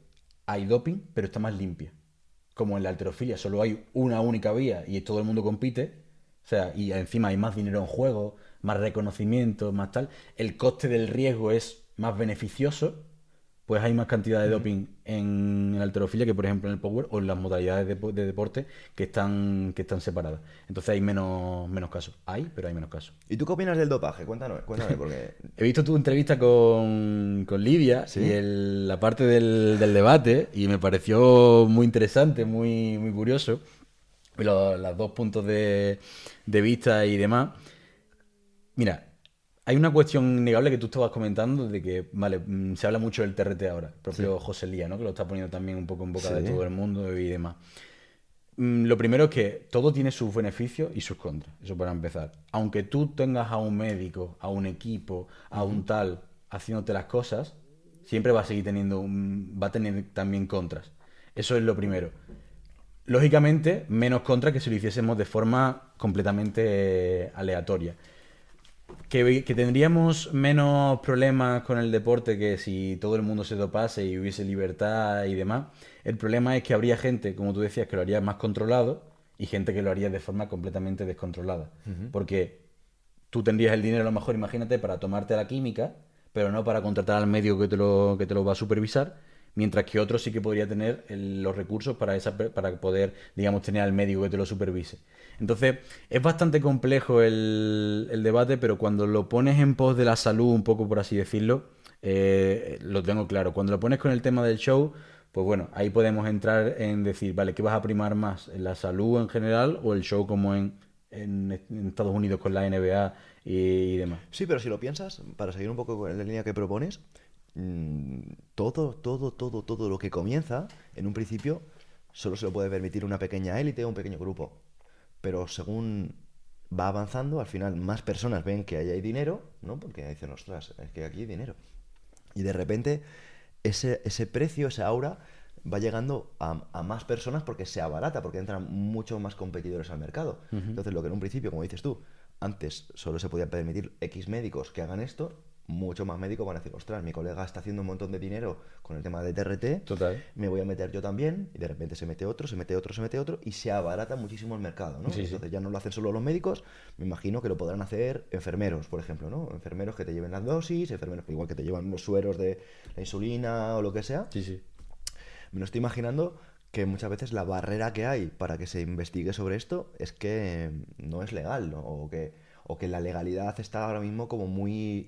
hay doping, pero está más limpia. Como en la halterofilia solo hay una única vía y todo el mundo compite, o sea, y encima hay más dinero en juego, más reconocimiento, más tal, el coste del riesgo es más beneficioso, pues hay más cantidad de doping en la halterofilia que por ejemplo en el power o en las modalidades de deporte que están separadas. Entonces hay menos casos. Hay, pero hay menos casos. ¿Y tú qué opinas del dopaje? Cuéntame, porque... He visto tu entrevista con Lidia y ¿Sí? la parte del debate y me pareció muy interesante, muy curioso. Y los dos puntos de vista y demás. Mira, hay una cuestión innegable que tú estabas comentando de que, vale, se habla mucho del TRT ahora, el Sí. propio José Lía, ¿no? Que lo está poniendo también un poco en boca de Sí. todo el mundo y demás. Lo primero es que todo tiene sus beneficios y sus contras, eso para empezar. Aunque tú tengas a un médico, a un equipo, a un tal haciéndote las cosas, siempre va a seguir va a tener también contras. Eso es lo primero. Lógicamente, menos contras que si lo hiciésemos de forma completamente aleatoria. Que tendríamos menos problemas con el deporte que si todo el mundo se dopase y hubiese libertad y demás. El problema es que habría gente, como tú decías, que lo haría más controlado y gente que lo haría de forma completamente descontrolada. Porque tú tendrías el dinero a lo mejor, imagínate, para tomarte la química, pero no para contratar al médico que te lo va a supervisar, mientras que otro sí que podría tener los recursos para poder, digamos, tener al médico que te lo supervise. Entonces, es bastante complejo el debate, pero cuando lo pones en pos de la salud, un poco por así decirlo, lo tengo claro. Cuando lo pones con el tema del show, pues bueno, ahí podemos entrar en decir, vale, ¿qué vas a primar más? ¿La salud en general o el show como en Estados Unidos con la NBA y demás. Sí, pero si lo piensas, para seguir un poco en la línea que propones, todo lo que comienza, en un principio, solo se lo puede permitir una pequeña élite o un pequeño grupo. Pero según va avanzando, al final más personas ven que ahí hay dinero, ¿no? Porque dicen, ostras, es que aquí hay dinero. Y de repente ese precio, esa aura, va llegando a más personas porque se abarata, porque entran muchos más competidores al mercado. Entonces, lo que en un principio, como dices tú, antes solo se podía permitir X médicos que hagan esto, muchos más médicos van a decir, ostras, mi colega está haciendo un montón de dinero con el tema de TRT, Total. me voy a meter yo también, y de repente se mete otro, se mete otro, se mete otro, y se abarata muchísimo el mercado, ¿no? Sí, sí. Entonces ya no lo hacen solo los médicos, me imagino que lo podrán hacer enfermeros, por ejemplo, ¿no? Enfermeros que te lleven las dosis, enfermeros que igual que te llevan los sueros de la insulina o lo que sea. Sí, sí. Me lo estoy imaginando que muchas veces la barrera que hay para que se investigue sobre esto es que no es legal, ¿no? O que la legalidad está ahora mismo como muy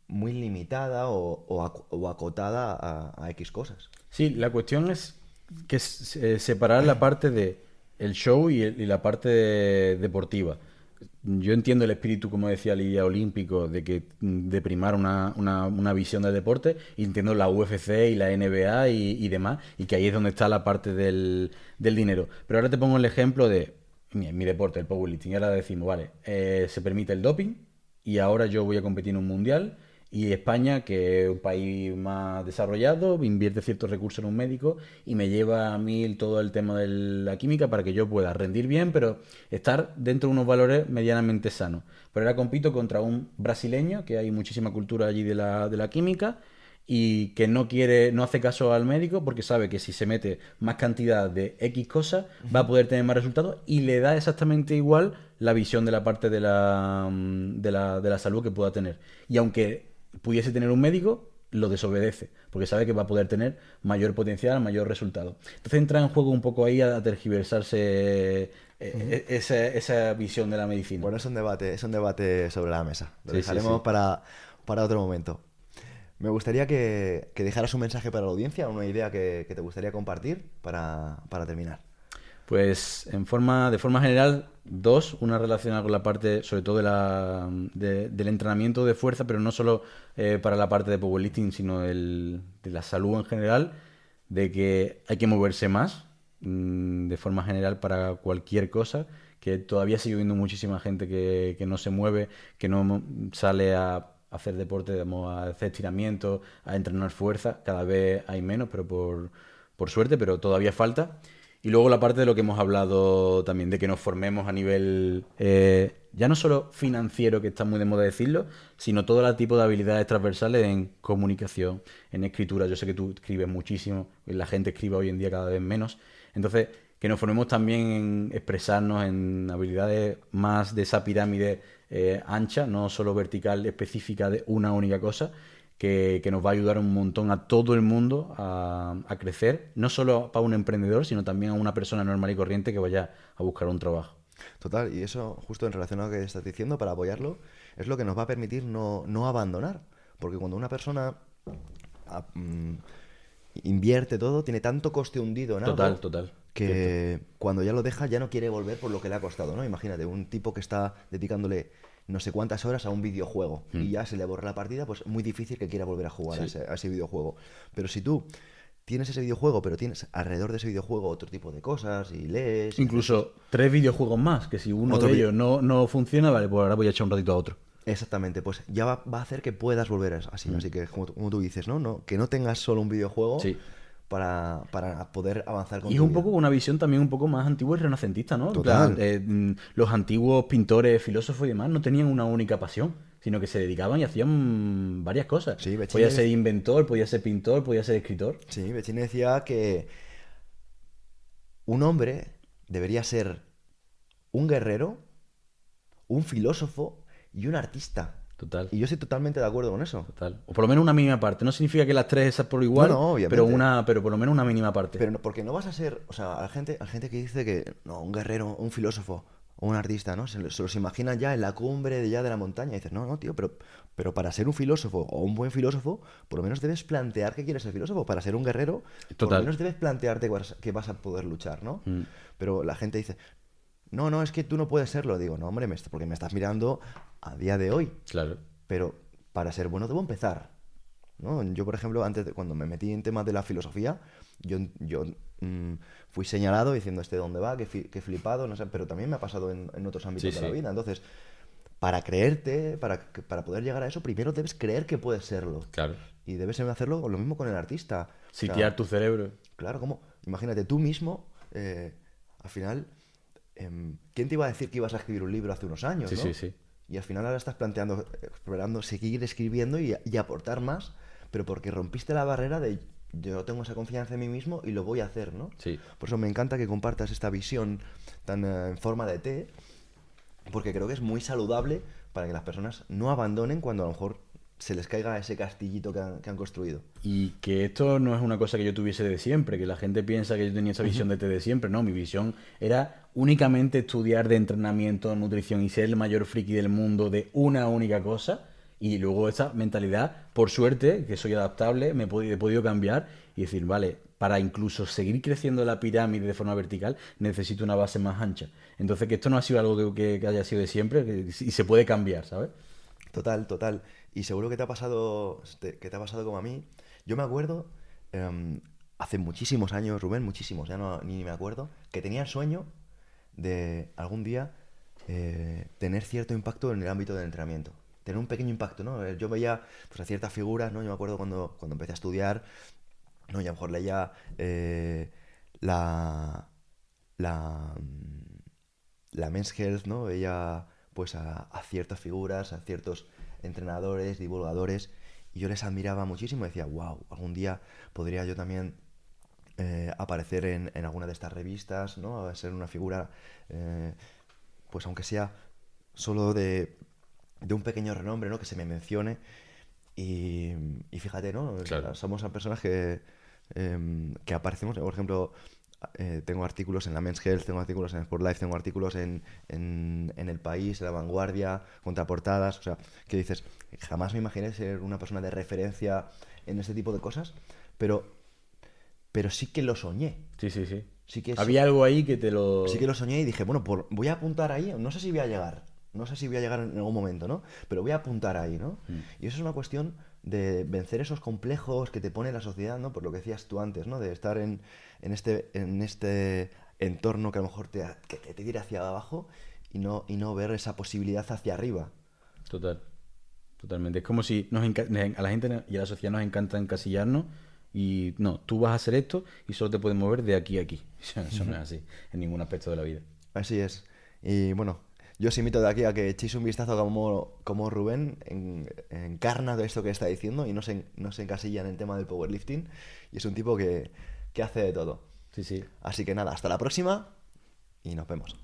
limitada o acotada a X cosas. Sí, la cuestión es que separar la parte de el show y la parte deportiva. Yo entiendo el espíritu, como decía Lidia, olímpico, de primar una visión del deporte, y entiendo la UFC y la NBA y demás, y que ahí es donde está la parte del dinero. Pero ahora te pongo el ejemplo de mi deporte, el powerlifting, y ahora decimos, vale, se permite el doping, y ahora yo voy a competir en un mundial, y España, que es un país más desarrollado, invierte ciertos recursos en un médico y me lleva a mí todo el tema de la química para que yo pueda rendir bien, pero estar dentro de unos valores medianamente sanos. Pero ahora compito contra un brasileño, que hay muchísima cultura allí de la química, y que no hace caso al médico porque sabe que si se mete más cantidad de X cosas va a poder tener más resultados, y le da exactamente igual la visión de la parte de la salud que pueda tener. Y aunque pudiese tener un médico, lo desobedece, porque sabe que va a poder tener mayor potencial, mayor resultado. Entonces entra en juego un poco ahí a tergiversarse esa visión de la medicina. Bueno, es un debate sobre la mesa. Lo Sí, sí, dejaremos sí. para otro momento. Me gustaría que dejaras un mensaje para la audiencia, una idea que te gustaría compartir para terminar. Pues de forma general, dos, una relacionada con la parte, sobre todo del entrenamiento de fuerza, pero no solo para la parte de powerlifting, sino de la salud en general, de que hay que moverse más, de forma general para cualquier cosa, que todavía sigue viendo muchísima gente que no se mueve, que no sale a hacer deporte, digamos, a hacer estiramientos, a entrenar fuerza. Cada vez hay menos, pero por suerte, pero todavía falta. Y luego la parte de lo que hemos hablado también, de que nos formemos a nivel, ya no solo financiero, que está muy de moda decirlo, sino todo el tipo de habilidades transversales en comunicación, en escritura. Yo sé que tú escribes muchísimo, la gente escribe hoy en día cada vez menos. Entonces, que nos formemos también en expresarnos en habilidades más de esa pirámide ancha, no solo vertical, específica de una única cosa, que nos va a ayudar un montón a todo el mundo a crecer, no solo para un emprendedor, sino también a una persona normal y corriente que vaya a buscar un trabajo. Total, y eso, justo en relación a lo que estás diciendo, para apoyarlo, es lo que nos va a permitir no abandonar. Porque cuando una persona ah, mm, invierte todo, tiene tanto coste hundido en Total, algo total. Cierto. que cuando ya lo deja ya no quiere volver por lo que le ha costado, ¿no? Imagínate, un tipo que está dedicándole no sé cuántas horas a un videojuego y ya se le borra la partida, pues muy difícil que quiera volver a jugar Sí. a ese videojuego. Pero si tú tienes ese videojuego, pero tienes alrededor de ese videojuego otro tipo de cosas y lees y haces Incluso 3 videojuegos más, que si uno otro de vi- ellos no funciona, vale, pues ahora voy a echar un ratito a otro. Exactamente, pues ya va a hacer que puedas volver así. Así que, como tú dices, ¿no? Que no tengas solo un videojuego Sí. para poder avanzar con Y es tu un vida. poco una visión también un poco más antigua y renacentista, ¿no? En plan, Total. los antiguos pintores, filósofos y demás no tenían una única pasión, sino que se dedicaban y hacían varias cosas. Sí, Podía ser inventor, podía ser pintor, podía ser escritor. Bechine decía que un hombre debería ser un guerrero, un filósofo y un artista. Total, Y yo estoy totalmente de acuerdo con eso. total. O por lo menos una mínima parte. No significa que las tres esas por No, igual, no, pero obviamente. pero por lo menos una mínima parte. Pero porque no vas a ser, o sea, a la gente que dice que no, un guerrero, un filósofo o un artista, ¿no? Se los imaginan ya en la cumbre de la montaña y dices, no, no, tío, pero para ser un filósofo o un buen filósofo, por lo menos debes plantear que quieres ser filósofo. Para ser un guerrero, por lo Total. menos debes plantearte que vas a poder luchar, ¿no? Mm. Pero la gente dice, no, no, es que tú no puedes serlo. Digo, no, hombre, porque me estás mirando a día de hoy. Claro. Pero para ser bueno debo empezar, ¿no? Yo, por ejemplo, cuando me metí en temas de la filosofía, yo fui señalado diciendo este dónde va, qué flipado, no sé, pero también me ha pasado en otros Sí, ámbitos de la sí. vida. Entonces, para creerte, para poder llegar a eso, primero debes creer que puedes serlo. Claro. Y debes hacerlo lo mismo con el artista. O sea, Sitiar tu cerebro. claro, como, imagínate, tú mismo, al final, ¿quién te iba a decir que ibas a escribir un libro hace unos años, Sí, sí, no? sí. Y al final ahora estás planteando, explorando, seguir escribiendo y aportar más, pero porque rompiste la barrera de yo tengo esa confianza en mí mismo y lo voy a hacer, ¿no? Sí. Por eso me encanta que compartas esta visión tan en forma de té, porque creo que es muy saludable para que las personas no abandonen cuando a lo mejor se les caiga ese castillito que han construido. Y que esto no es una cosa que yo tuviese de siempre, que la gente piensa que yo tenía esa visión de siempre. No, mi visión era únicamente estudiar de entrenamiento, nutrición y ser el mayor friki del mundo de una única cosa. Y luego esa mentalidad, por suerte, que soy adaptable, he podido cambiar y decir, vale, para incluso seguir creciendo la pirámide de forma vertical, necesito una base más ancha. Entonces, que esto no ha sido algo que haya sido de siempre y se puede cambiar, ¿sabes? Total, total. Y seguro que te ha pasado, que te ha pasado como a mí. Yo me acuerdo, hace muchísimos años, Rubén, muchísimos, ya no, ni me acuerdo, que tenía el sueño de algún día tener cierto impacto en el ámbito del entrenamiento. Tener un pequeño impacto, ¿no? Yo veía pues, a ciertas figuras, ¿no? Yo me acuerdo cuando empecé a estudiar, ¿no? Y a lo mejor leía la, la, la Men's Health, ¿no? Veía pues a ciertas figuras, a ciertos entrenadores, divulgadores, y yo les admiraba muchísimo y decía, wow, algún día podría yo también aparecer en alguna de estas revistas, ¿no? A ser una figura, eh, pues aunque sea solo de un pequeño renombre, ¿no? Que se me mencione. Y, y fíjate, ¿no? O Claro. sea, somos a personas que aparecemos, por ejemplo, tengo artículos en la Men's Health, tengo artículos en Sport Life, tengo artículos en El País, en La Vanguardia, contraportadas, o sea, que dices, jamás me imaginé ser una persona de referencia en este tipo de cosas, pero, pero sí que lo soñé, Sí, sí, sí. sí que, Había algo ahí que te sí que lo... lo soñé y dije, bueno, voy a apuntar ahí, no sé si voy a llegar, no sé si voy a llegar en algún momento, ¿no? Pero voy a apuntar ahí, ¿no? Mm. Y eso es una cuestión de vencer esos complejos que te pone la sociedad, ¿no? Por lo que decías tú antes, ¿no? De estar en este entorno que a lo mejor que te tira hacia abajo y no ver esa posibilidad hacia arriba. Total. Totalmente. Es como si a la gente y a la sociedad nos encanta encasillarnos y no, tú vas a hacer esto y solo te puedes mover de aquí a aquí. Eso no es así en ningún aspecto de la vida. Así es. Y bueno, yo os invito de aquí a que echéis un vistazo como Rubén encarna de esto que está diciendo y no se encasilla en el tema del powerlifting. Y es un tipo que hace de todo. Sí, sí. Así que nada, hasta la próxima y nos vemos.